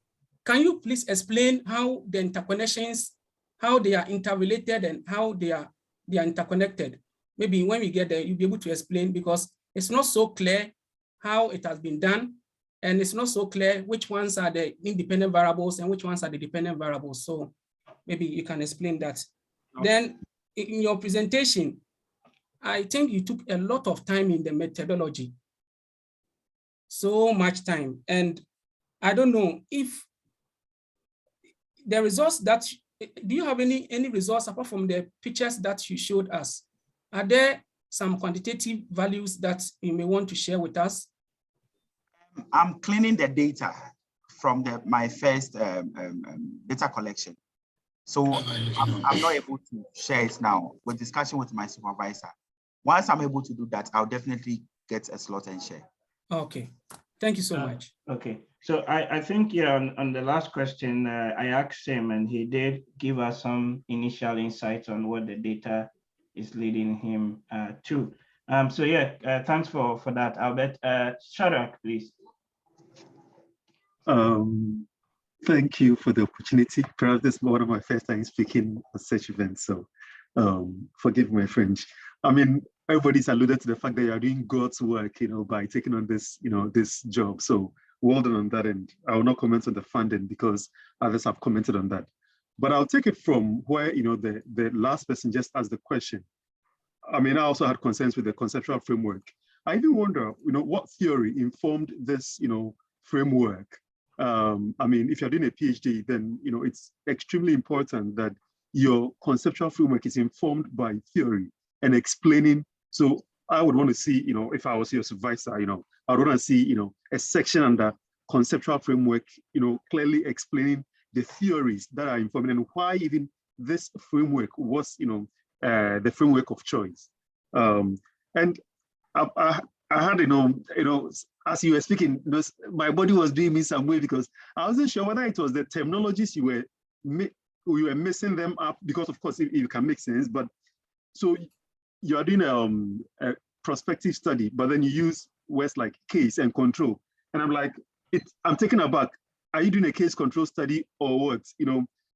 can you please explain how the interconnections, how they are interrelated and how they are interconnected? Maybe when we get there, you'll be able to explain, because it's not so clear how it has been done, and it's not so clear which ones are the independent variables and which ones are the dependent variables. So maybe you can explain that. Okay. Then in your presentation, I think you took a lot of time in the methodology. So much time. And I don't know if the results that, do you have any results apart from the pictures that you showed us? Are there some quantitative values that you may want to share with us? I'm cleaning the data from my first data collection. So I'm not able to share it now. We're discussing with my supervisor. Once I'm able to do that, I'll definitely get a slot and share. Okay, thank you so much. Okay, so I think, yeah, on the last question, I asked him and he did give us some initial insights on what the data is leading him to. So yeah, thanks for that, Albert. Shadrach, please. Thank you for the opportunity. Perhaps this is one of my first time speaking at such events, so forgive my French. I mean, everybody's alluded to the fact that you are doing God's work, by taking on this, this job. So well done on that end. I will not comment on the funding because others have commented on that. But I'll take it from where, the last person just asked the question. I mean, I also had concerns with the conceptual framework. I even wonder, what theory informed this, framework. I mean, if you're doing a PhD, then, it's extremely important that your conceptual framework is informed by theory and explaining. So I would want to see, if I was your supervisor, I would want to see, a section under conceptual framework, clearly explaining the theories that are informing and why even this framework was, the framework of choice. And I had, as you were speaking, my body was doing me some way because I wasn't sure whether it was the terminologies you were messing them up because, of course, it can make sense. But so you are doing a prospective study, but then you use words like case and control, and I'm like, I'm taken aback. Are you doing a case control study or what?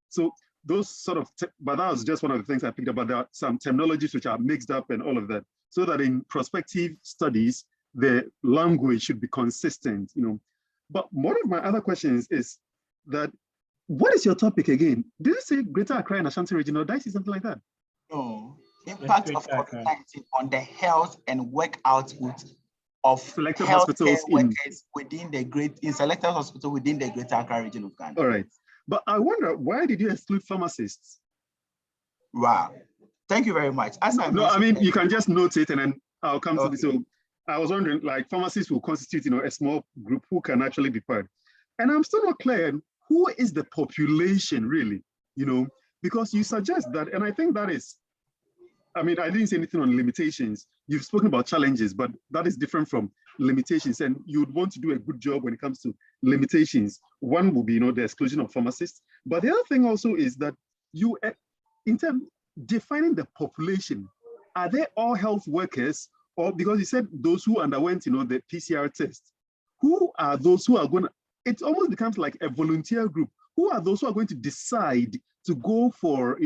So those sort of, but that was just one of the things I picked up. But there are some terminologies which are mixed up and all of that, so that in prospective studies, the language should be consistent, But one of my other questions is that, what is your topic again? Did you say Greater Accra and Ashanti region, or did I say something like that? No, impact of COVID-19 on the health and work output of selected hospitals in selected hospitals within the Greater Accra region of Ghana. All right, but I wonder, why did you exclude pharmacists? Wow, thank you very much. I mean, you can just note it and then I'll come to this. So I was wondering, like, pharmacists will constitute, a small group who can actually be part. And I'm still not clear, who is the population really, because you suggest that, and I think that is, I mean, I didn't say anything on limitations. You've spoken about challenges, but that is different from limitations. And you'd want to do a good job when it comes to limitations. One will be, the exclusion of pharmacists. But the other thing also is that you, in terms defining the population, are they all health workers? Or because you said those who underwent, the PCR test, who are those who are going to, it almost becomes like a volunteer group. Who are those who are going to decide to go for,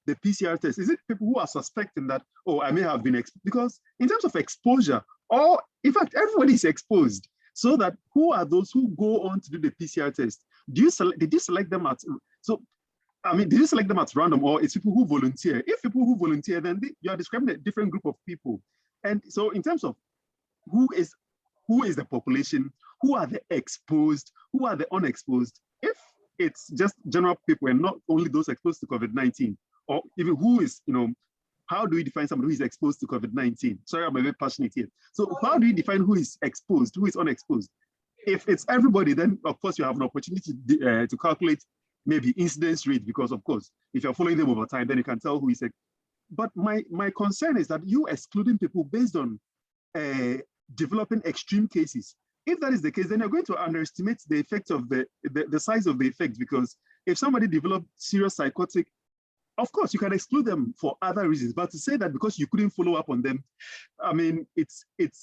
the PCR test? Is it people who are suspecting that, oh, I may have been exposed? Because in terms of exposure, or in fact, everybody is exposed. So that who are those who go on to do the PCR test? Did you select them at, so, I mean, did you select them at random, or it's people who volunteer? If people who volunteer, then you are describing a different group of people. And so in terms of who is the population, who are the exposed, who are the unexposed, if it's just general people and not only those exposed to COVID-19, or even who is, how do we define somebody who is exposed to COVID-19? Sorry, I'm a bit passionate here. So how do you define who is exposed, who is unexposed? If it's everybody, then of course you have an opportunity to calculate maybe incidence rate, because of course, if you're following them over time, then you can tell who is. But my concern is that you excluding people based on developing extreme cases. If that is the case, then you're going to underestimate the effect of the size of the effect, because if somebody developed serious psychotic, of course you can exclude them for other reasons, but to say that because you couldn't follow up on them, I mean, it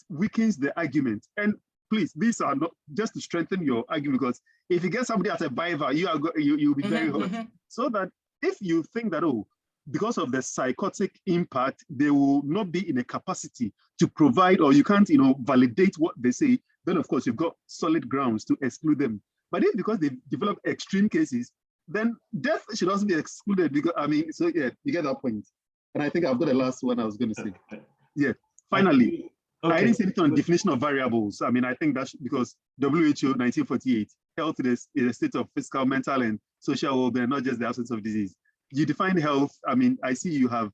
weakens the argument. And please, these are not just to strengthen your argument, because if you get somebody at a Viva, you'll be very hurt. So that if you think that, oh, because of the psychotic impact, they will not be in a capacity to provide, or you can't, validate what they say, then of course you've got solid grounds to exclude them. But if because they've developed extreme cases, then death should also be excluded, because, I mean, so yeah, you get that point. And I think I've got the last one I was going to say. Yeah, finally, I didn't say anything on definition of variables. I mean, I think that's because WHO 1948, health is a state of physical, mental, and social well-being, not just the absence of disease. You define health, I mean, I see you have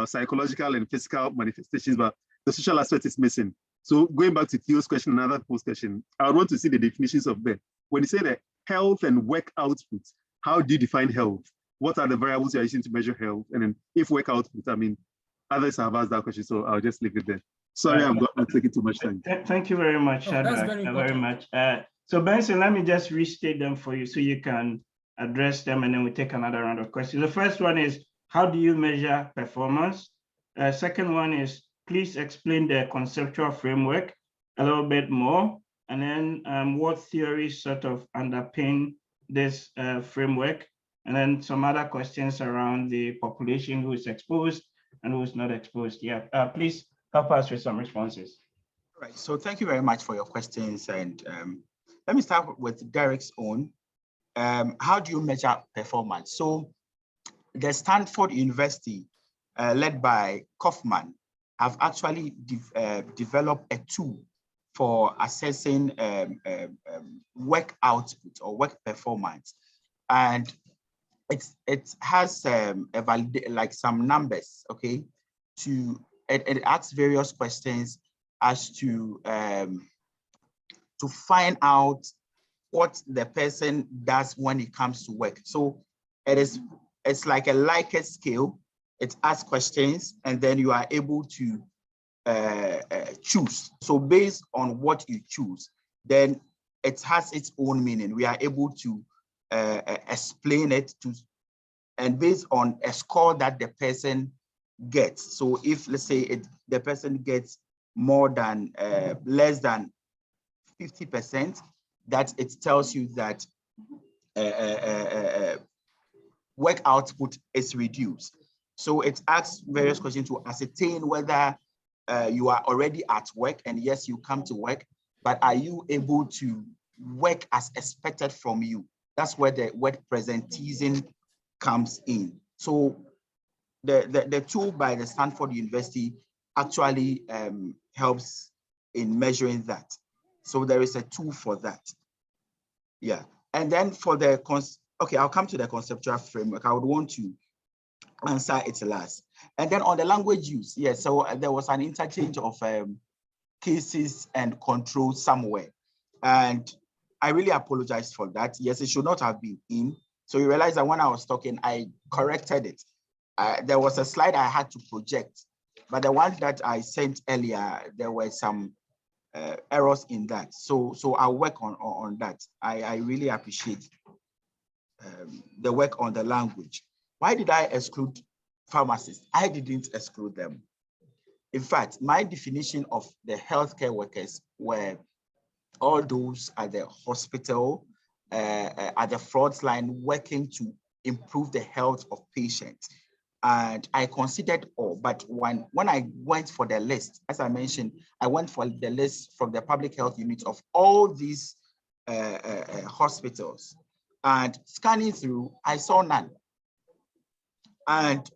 psychological and physical manifestations, but the social aspect is missing. So going back to Theo's question, another post question, I would want to see the definitions of that. When you say that health and work output, how do you define health? What are the variables you're using to measure health? And then if work output, I mean, others have asked that question, so I'll just leave it there. Sorry, I'm not taking too much time. Thank you very much, Shadrach, very much. So Benson, let me just restate them for you so you can address them, and then we take another round of questions. The first one is, how do you measure performance? Second one is, please explain the conceptual framework a little bit more, and then what theories sort of underpin this framework, and then some other questions around the population who is exposed and who is not exposed. Yeah, please help us with some responses. All right, so thank you very much for your questions. And let me start with Derek's own. How do you measure performance? So the Stanford University, led by Kaufman, have actually developed a tool for assessing work output or work performance. And it has like some numbers, okay? It asks various questions as to find out what the person does when it comes to work. So it's like a Likert scale. It asks questions, and then you are able to choose. So based on what you choose, then it has its own meaning. We are able to explain it and based on a score that the person gets. So if, let's say, the person gets more than less than 50%, that it tells you that work output is reduced. So it asks various questions to ascertain whether you are already at work, and yes, you come to work, but are you able to work as expected from you? That's where the word presenteeism comes in. So the tool by the Stanford University actually helps in measuring that. So there is a tool for that. Yeah. And then for the, okay, I'll come to the conceptual framework. I would want to answer it last. And then on the language use, yes, so there was an interchange of cases and controls somewhere. And I really apologize for that. Yes, it should not have been in. So you realize that when I was talking, I corrected it. There was a slide I had to project, but the one that I sent earlier, there were some errors in that. So I'll work on that. I really appreciate the work on the language. Why did I exclude pharmacists? I didn't exclude them. In fact, my definition of the healthcare workers were all those at the hospital, at the front line, working to improve the health of patients. And I considered all, but when I went for the list, as I mentioned, I went for the list from the public health unit of all these hospitals, and scanning through, I saw none. And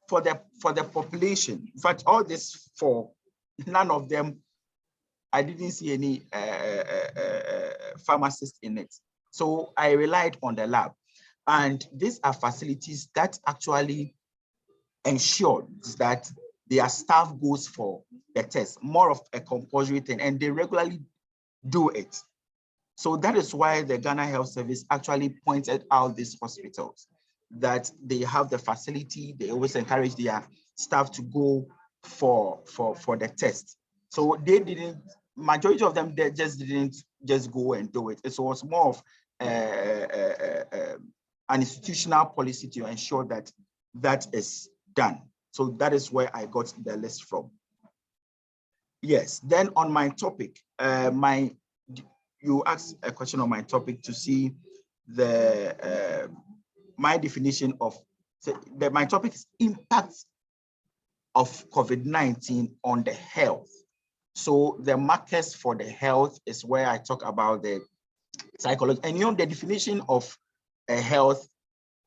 for the population, in fact, all these four, none of them, I didn't see any pharmacists in it. So I relied on the lab. And these are facilities that actually ensure that their staff goes for the test, more of a compulsory thing, and they regularly do it. So that is why the Ghana Health Service actually pointed out these hospitals, that they have the facility, they always encourage their staff to go for the test. So they didn't, majority of them, they just didn't just go and do it. It was more of an institutional policy to ensure that that is done. So that is where I got the list from. Yes, then on my topic, you asked a question on my topic to see the my definition of my topic is impact of COVID-19 on the health. So the markers for the health is where I talk about the psychology, and you know the definition of a health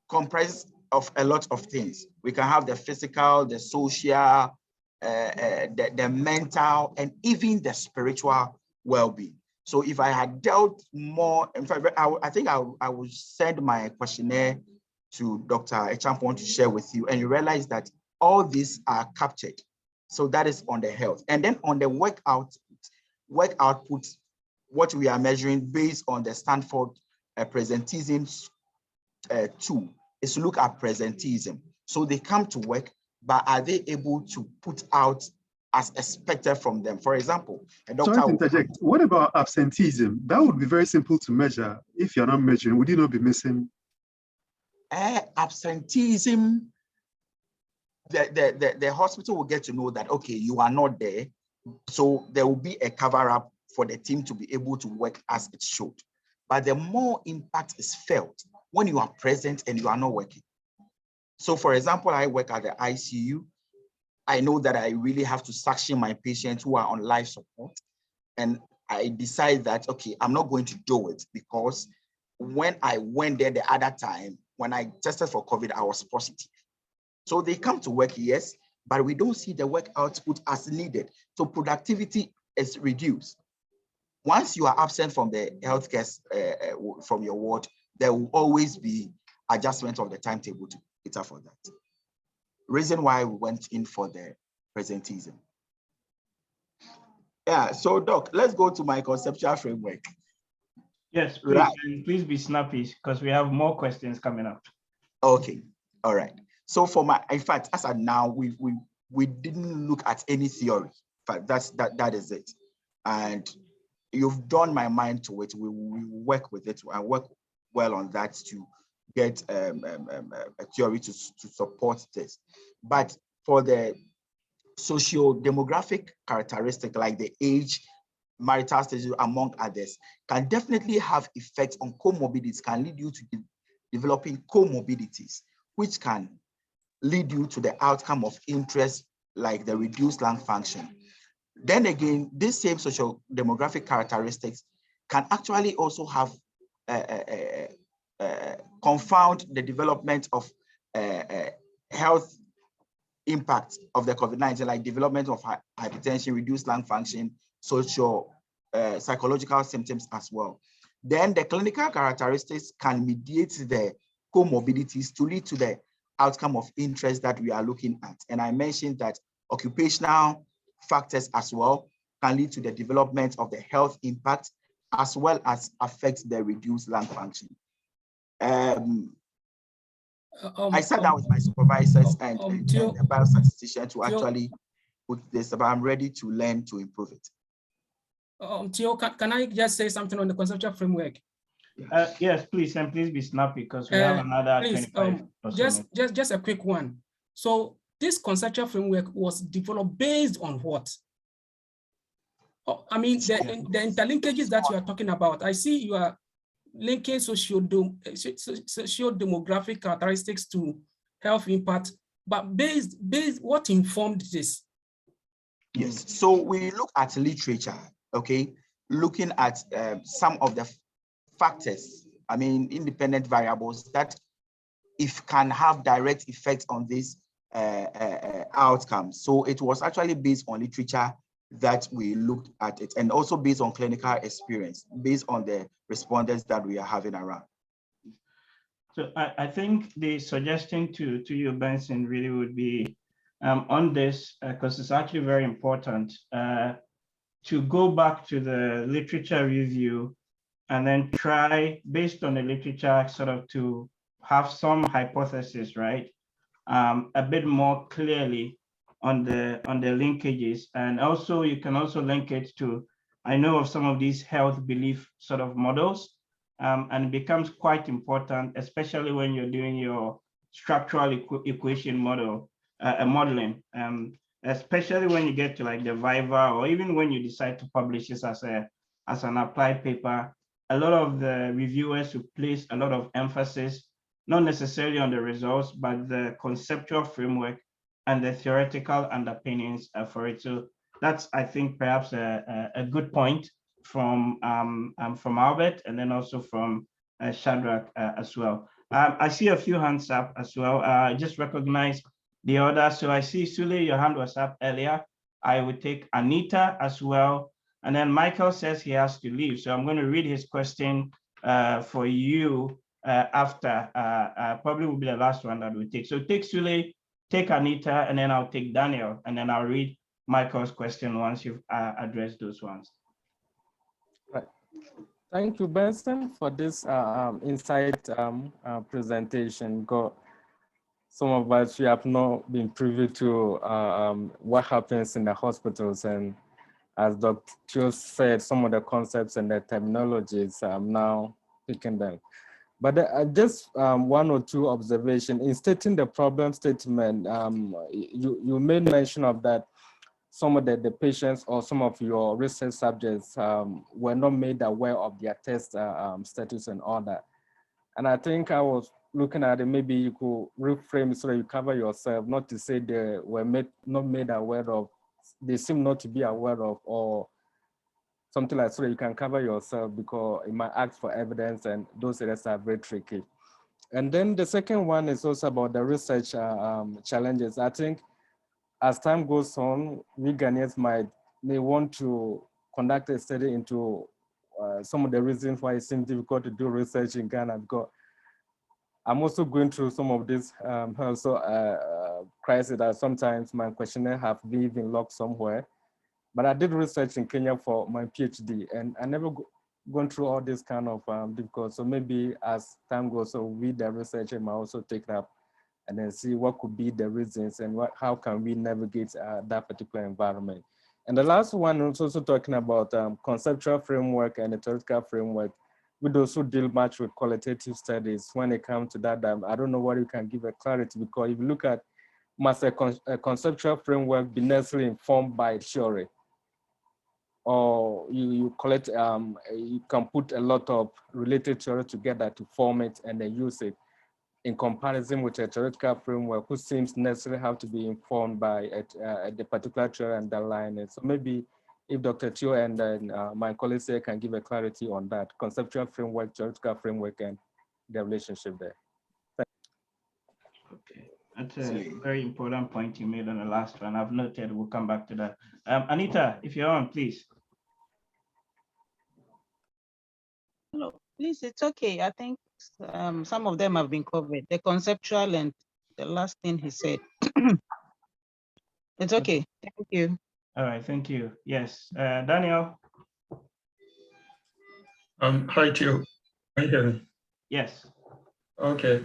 comprises of a lot of things. We can have the physical, the social, the mental, and even the spiritual well-being. So if I had dealt more, in fact, I think I would send my questionnaire to Dr. Echampong to share with you, and you realize that all these are captured. So that is on the health. And then on the work output, what we are measuring based on the Stanford presenteeism tool is to look at presenteeism. So they come to work, but are they able to put out as expected from them? For example, a doctor— Sorry to interject. What about absenteeism? That would be very simple to measure. If you're not measuring, would you not be missing? Absenteeism, the hospital will get to know that, okay, you are not there. So there will be a cover up for the team to be able to work as it should. But the more impact is felt when you are present and you are not working. So for example, I work at the ICU. I know that I really have to suction my patients who are on life support. And I decide that, okay, I'm not going to do it, because when I went there the other time, when I tested for COVID, I was positive. So they come to work, yes, but we don't see the work output as needed. So productivity is reduced. Once you are absent from the healthcare, from your ward, there will always be adjustment of the timetable to cater for that. Reason why we went in for the presenteeism. Yeah, so Doc, let's go to my conceptual framework. Yes, please, Right. and please be snappy because we have more questions coming up. Okay, all right. So for my, in fact, as of now, we didn't look at any theory. In fact, that is it. And you've drawn my mind to it. We work with it and work well on that to get a theory to support this. But for the socio-demographic characteristic, like the age, marital status, among others, can definitely have effects on comorbidities, can lead you to developing comorbidities, which can lead you to the outcome of interest, like the reduced lung function. Then again, these same social demographic characteristics can actually also have confound the development of health impact of the COVID-19, like development of hypertension, reduced lung function, social, psychological symptoms as well. Then the clinical characteristics can mediate the comorbidities to lead to the outcome of interest that we are looking at. And I mentioned that occupational factors as well can lead to the development of the health impact, as well as affect the reduced lung function. I sat down with my supervisors and the biostatistician to actually put this, but I'm ready to learn to improve it. Theo, can I just say something on the conceptual framework? Yes, please, and please be snappy because we have another please, 25 just a quick one. So this conceptual framework was developed based on what? Oh, I mean, the interlinkages that you are talking about. I see you are linking socio-demographic characteristics to health impact, but based what informed this? Yes, so we look at literature, okay, looking at some of the factors, I mean, independent variables that if can have direct effects on these outcomes. So it was actually based on literature that we looked at it, and also based on clinical experience, based on the respondents that we are having around. So I think the suggestion to you, Benson, really would be on this, because it's actually very important to go back to the literature review and then try, based on the literature, sort of to have some hypothesis, right? A bit more clearly on the linkages. And also you can also link it to, I know of some of these health belief sort of models, and it becomes quite important, especially when you're doing your structural equation model, modeling, especially when you get to like the Viva, or even when you decide to publish this as an applied paper. A lot of the reviewers who place a lot of emphasis, not necessarily on the results, but the conceptual framework and the theoretical underpinnings for it. So that's, I think, perhaps a good point from Albert, and then also from Shadrach as well. I see a few hands up as well. I just recognize the order. So I see Sule, your hand was up earlier. I would take Anita as well. And then Michael says he has to leave. So I'm going to read his question for you after, probably will be the last one that we take. So take Sule, take Anita, and then I'll take Daniel, and then I'll read Michael's question once you've addressed those ones. Right. Thank you, Benson, for this insight presentation. Some of us, we have not been privy to what happens in the hospitals, and as Dr. Teo said, some of the concepts and the terminologies, I'm now picking them. But just one or two observations. In stating the problem statement, you made mention of that some of the patients or some of your research subjects were not made aware of their test status and all that. And I think I was looking at it, maybe you could reframe it so that you cover yourself, not to say they were not made aware of, they seem not to be aware of, or something like so that you can cover yourself, because it might ask for evidence, and those areas are very tricky. And then the second one is also about the research challenges. I think as time goes on, we Ghanaians may want to conduct a study into some of the reasons why it seems difficult to do research in Ghana, because I'm also going through some of this crisis that sometimes my questionnaire have been even locked somewhere. But I did research in Kenya for my PhD, and I never gone through all this kind of difficult. So maybe as time goes on, we the researcher might also take it up and then see what could be the reasons and how can we navigate that particular environment. And the last one is also talking about conceptual framework and the theoretical framework. We also deal much with qualitative studies. When it comes to that, I don't know what you can give a clarity, because if you look at must a conceptual framework be necessarily informed by theory, or you collect, you can put a lot of related theory together to form it and then use it, in comparison with a theoretical framework who seems necessarily have to be informed by the particular theory underlying it. So maybe if Dr. Teo and then my colleagues here can give a clarity on that, conceptual framework, theoretical framework, and the relationship there. Okay, that's a very important point you made on the last one. I've noted, we'll come back to that. Anita, if you're on, please. No, please, it's okay. I think some of them have been covered. The conceptual and the last thing he said. It's okay. Thank you. All right, thank you. Yes, Daniel. Hi, Teo. Can you hear me? Yes. Okay.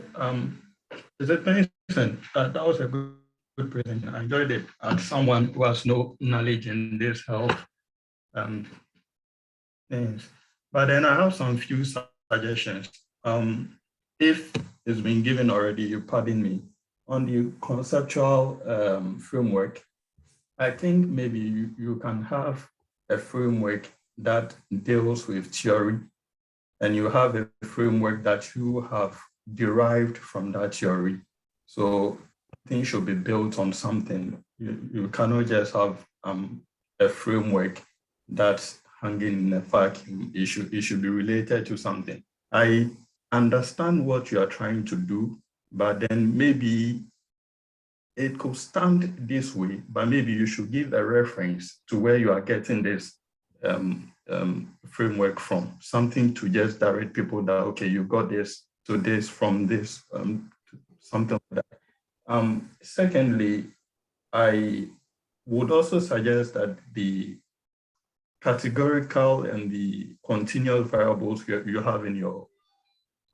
Is it Benson? That was a good presentation. I enjoyed it. As someone who has no knowledge in this health things, but then I have some few suggestions. If it's been given already, you pardon me. On the conceptual framework, I think maybe you can have a framework that deals with theory, and you have a framework that you have derived from that theory. So things should be built on something. You cannot just have a framework that's hanging in a vacuum. It should be related to something. I understand what you are trying to do, but then maybe it could stand this way, but maybe you should give a reference to where you are getting this framework from, something to just direct people that, okay, you got this to this from this, something like that. Secondly, I would also suggest that the categorical and the continuous variables you have in your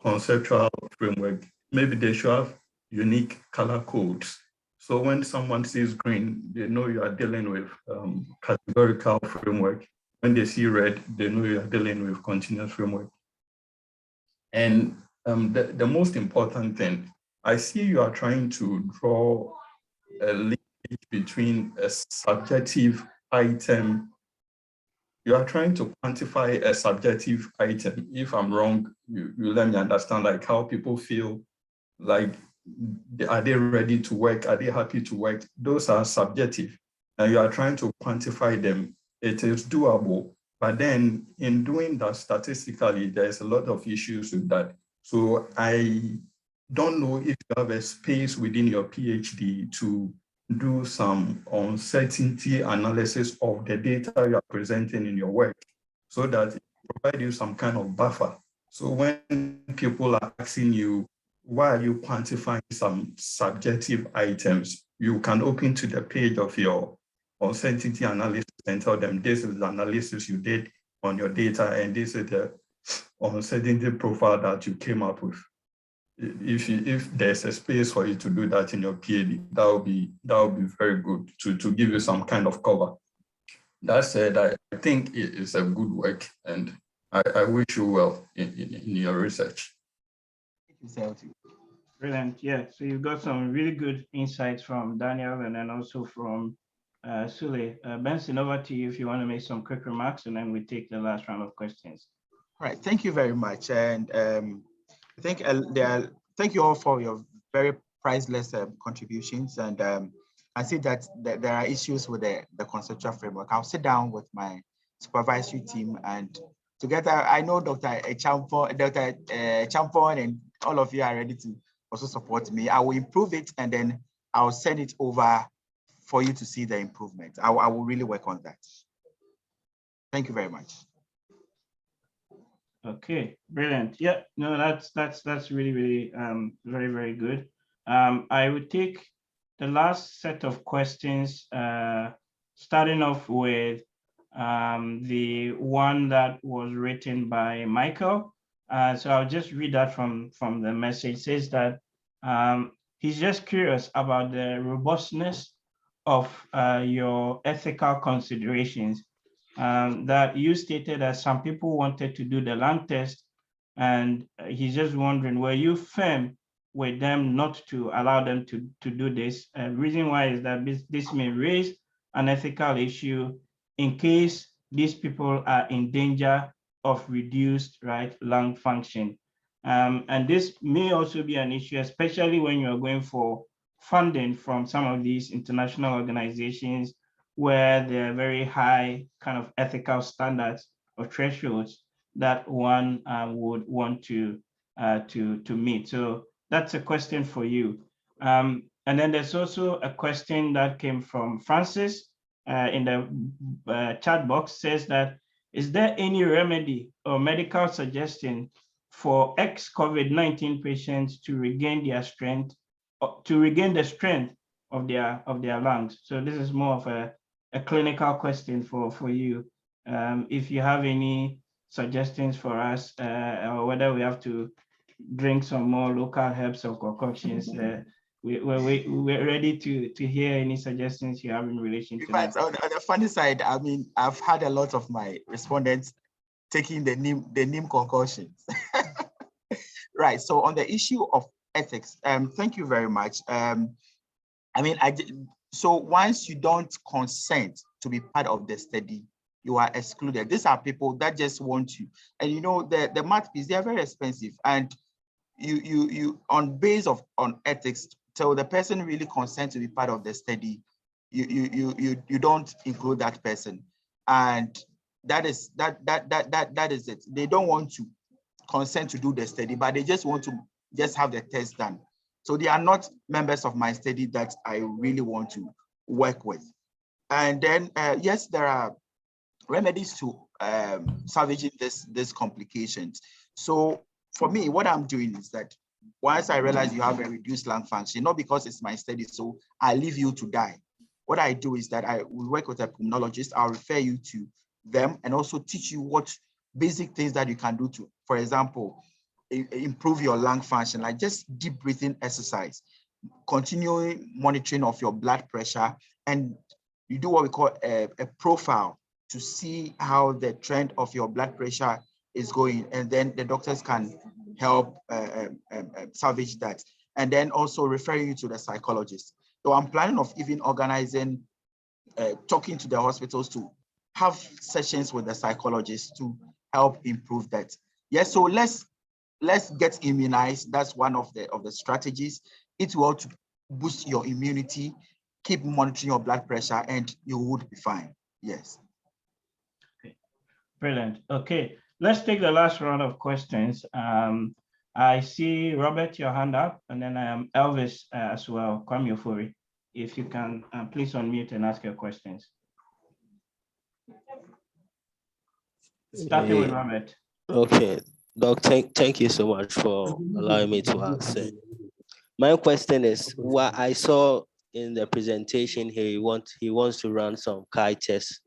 conceptual framework, maybe they should have unique color codes. So when someone sees green, they know you are dealing with categorical framework. When they see red, they know you are dealing with continuous framework. And the most important thing, I see you are trying to draw a link between a subjective item. You are trying to quantify a subjective item. If I'm wrong, you let me understand, like how people feel, like, are they ready to work? Are they happy to work? Those are subjective. And you are trying to quantify them. It is doable. But then in doing that statistically, there's a lot of issues with that. So I don't know if you have a space within your PhD to do some uncertainty analysis of the data you are presenting in your work, so that it provides you some kind of buffer. So when people are asking you, why are you quantifying some subjective items? You can open to the page of your uncertainty analysis and tell them this is the analysis you did on your data and this is the uncertainty profile that you came up with. If there's a space for you to do that in your PhD, that would be very good to give you some kind of cover. That said, I think it is a good work, and I wish you well in your research. Thank you. Brilliant. Yeah. So you've got some really good insights from Daniel and then also from Sule. Benson, over to you if you want to make some quick remarks, and then we take the last round of questions. All right. Thank you very much. And I think thank you all for your very priceless contributions. And I see that there are issues with the conceptual framework. I'll sit down with my supervisory team and together, I know Dr. Champon and all of you are ready to also support me. I will improve it and then I'll send it over for you to see the improvement. I will really work on that. Thank you very much. Okay, brilliant. Yeah, no, that's really very, very good. I would take the last set of questions, starting off with the one that was written by Michael. So I'll just read that from the message. It says that he's just curious about the robustness of your ethical considerations. That you stated that some people wanted to do the lung test, and he's just wondering, were you firm with them not to allow them to do this? Reason why is that this may raise an ethical issue in case these people are in danger of reduced lung function. And this may also be an issue, especially when you're going for funding from some of these international organizations where there are very high kind of ethical standards or thresholds that one would want to meet. So that's a question for you. And then there's also a question that came from Francis in the chat box, says that, is there any remedy or medical suggestion for ex-COVID-19 patients to regain their strength, to regain the strength of their lungs? So this is more of a clinical question for you. If you have any suggestions for us, or whether we have to drink some more local herbs or concoctions, we're ready to hear any suggestions you have in relation to that. On the funny side, I mean, I've had a lot of my respondents taking the neem concoctions. Right. So on the issue of ethics, thank you very much. So once you don't consent to be part of the study, you are excluded. These are people that just want you. And you know, the math piece, they are very expensive. And you on ethics, so the person really consent to be part of the study, you don't include that person. And that is it. They don't want to consent to do the study, but they just want to just have the test done. So they are not members of my study that I really want to work with. And then, yes, there are remedies to salvaging these complications. So for me, what I'm doing is that once I realize you have a reduced lung function, not because it's my study, so I leave you to die. What I do is that I will work with a pulmonologist. I'll refer you to them and also teach you what basic things that you can do to, for example, improve your lung function, like just deep breathing exercise, continuing monitoring of your blood pressure, and you do what we call a profile to see how the trend of your blood pressure is going, and then the doctors can help salvage that, and then also referring you to the psychologist. So I'm planning of even organizing, talking to the hospitals to have sessions with the psychologists to help improve that. Yes, so let's get immunized. That's one of the strategies. It will to boost your immunity, keep monitoring your blood pressure, and you would be fine. Yes. Okay. Brilliant. Okay, let's take the last round of questions. I see Robert, your hand up, and then Elvis as well. Kwame Ofori, if you can please unmute and ask your questions. Starting with Robert. Okay, Doc, thank you so much for allowing me to ask. My question is, what I saw in the presentation here, he wants to run some test.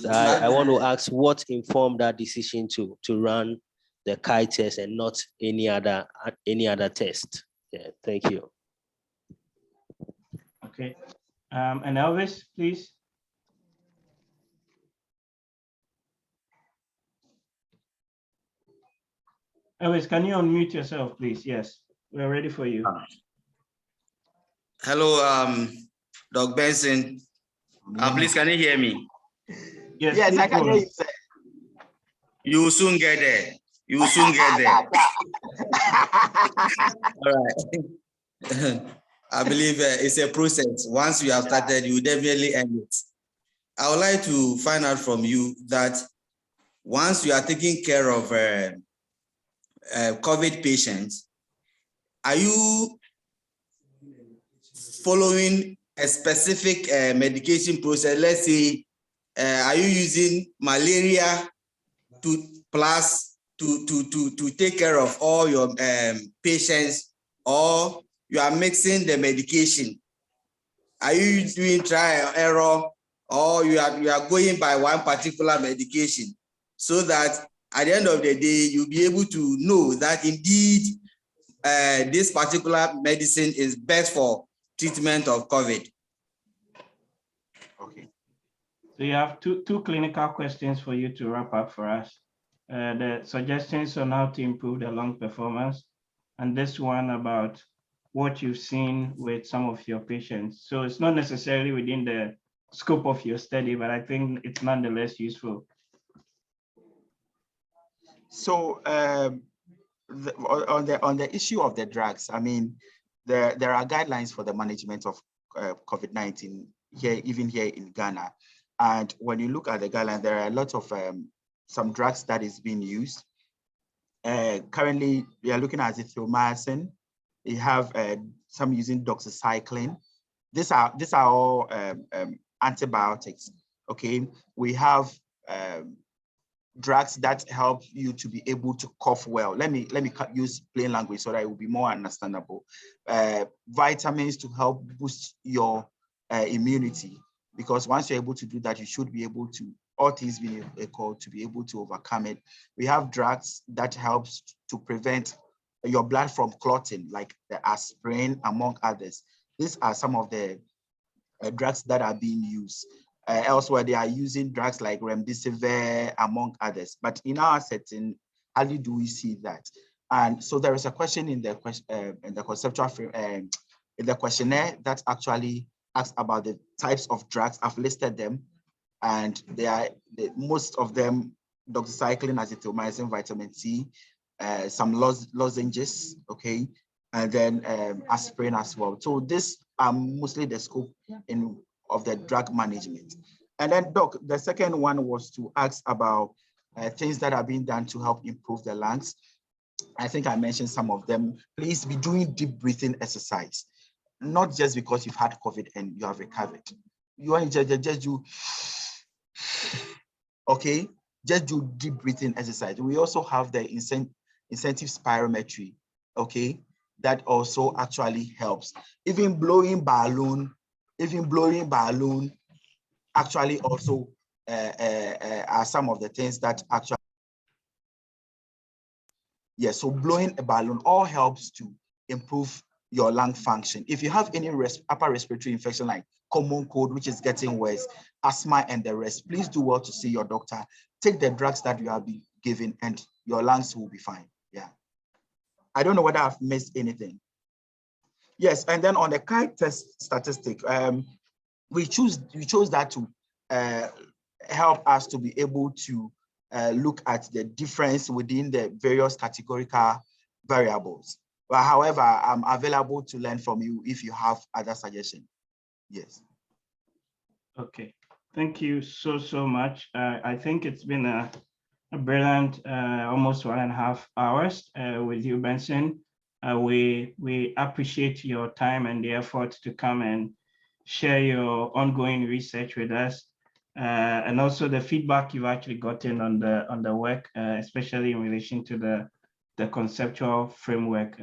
I want to ask what informed that decision to run the test and not any other test. Yeah, thank you. Okay. And Elvis, please. Elvis, can you unmute yourself, please? Yes, we're ready for you. Hello, Doc Benson. Please, can you hear me? Yes, I can hear you, sir. You will soon get there. You will soon get there. All right. I believe it's a process. Once you have started, you will definitely end it. I would like to find out from you that once you are taking care of COVID patients, are you following a specific medication process? Let's say, are you using malaria to take care of all your patients, or you are mixing the medication? Are you doing trial and error, or you are going by one particular medication, so that at the end of the day, you'll be able to know that indeed this particular medicine is best for treatment of COVID? Okay. So you have two clinical questions for you to wrap up for us. The suggestions on how to improve the lung performance, and this one about what you've seen with some of your patients. So it's not necessarily within the scope of your study, but I think it's nonetheless useful. So on the issue of the drugs, I mean, there are guidelines for the management of COVID-19 here, even here in Ghana. And when you look at the guidelines, there are a lot of some drugs that is being used. Currently, we are looking at azithromycin. We have some using doxycycline. These are all antibiotics. Okay, we have drugs that help you to be able to cough well. Let me use plain language so that it will be more understandable. Vitamins to help boost your immunity, because once you're able to do that, you should be able to, all things being equal, to be able to overcome it. We have drugs that helps to prevent your blood from clotting, like the aspirin, among others. These are some of the drugs that are being used. Elsewhere, they are using drugs like remdesivir, among others. But in our setting, hardly do we see that. And so there is a question in the conceptual frame, in the questionnaire that actually asks about the types of drugs. I've listed them, and they are most of them: doxycycline, azithromycin, vitamin C, some lozenges, okay, and then aspirin as well. So this are mostly the scope of the drug management. And then, Doc, the second one was to ask about things that are being done to help improve the lungs. I think I mentioned some of them. Please be doing deep breathing exercise, not just because you've had COVID and you have recovered. You want to just do, okay, just do deep breathing exercise. We also have the incentive spirometry, okay, that also actually helps. Even blowing balloon actually also are some of the things that actually, yes, so blowing a balloon all helps to improve your lung function. If you have any upper respiratory infection like common cold, which is getting worse, asthma and the rest, please do well to see your doctor. Take the drugs that you have been given and your lungs will be fine. Yeah. I don't know whether I've missed anything. Yes, and then on the kite test statistic, we chose that to help us to be able to look at the difference within the various categorical variables. But however, I'm available to learn from you if you have other suggestions. Yes. Okay, thank you so much. I think it's been a brilliant almost 1.5 hours with you, Benson. We appreciate your time and the effort to come and share your ongoing research with us. and also the feedback you've actually gotten on the work, especially in relation to the conceptual framework.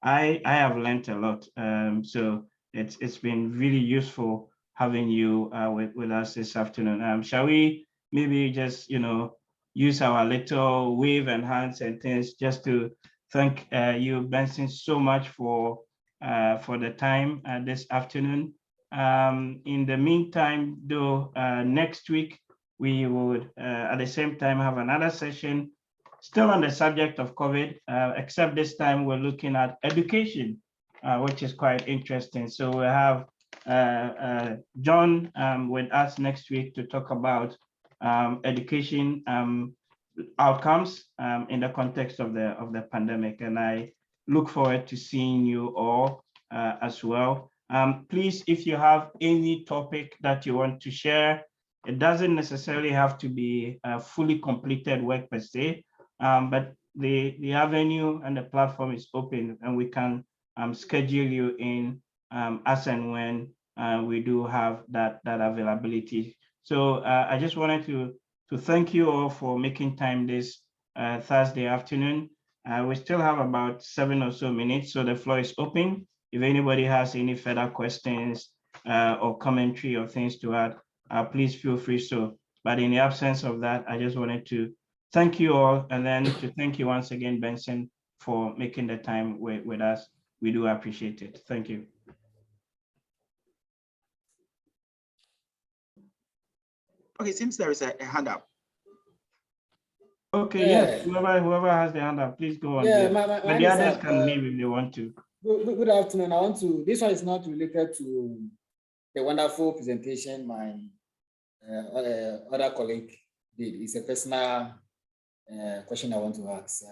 I have learned a lot. So it's been really useful having you with us this afternoon. Shall we maybe just use our little wave and hands and things just to thank you, Benson, so much for the time this afternoon. In the meantime, though, next week we would at the same time have another session still on the subject of COVID, except this time we're looking at education, which is quite interesting. So we'll have John with us next week to talk about education outcomes in the context of the pandemic. And I look forward to seeing you all as well. Please, if you have any topic that you want to share, it doesn't necessarily have to be a fully completed work per se, but the avenue and the platform is open, and we can schedule you in as and when we do have that availability. So I just wanted to thank you all for making time this Thursday afternoon. We still have about 7 or so minutes, so the floor is open. If anybody has any further questions or commentary or things to add, please feel free so. But in the absence of that, I just wanted to thank you all, and then to thank you once again, Benson, for making the time with us. We do appreciate it. Thank you. Okay, seems there is a hand up. Okay, yes, whoever has the hand up, please go on. Yeah, but the others can leave if they want to. Good afternoon. This one is not related to the wonderful presentation my other colleague did. It's a personal question I want to ask.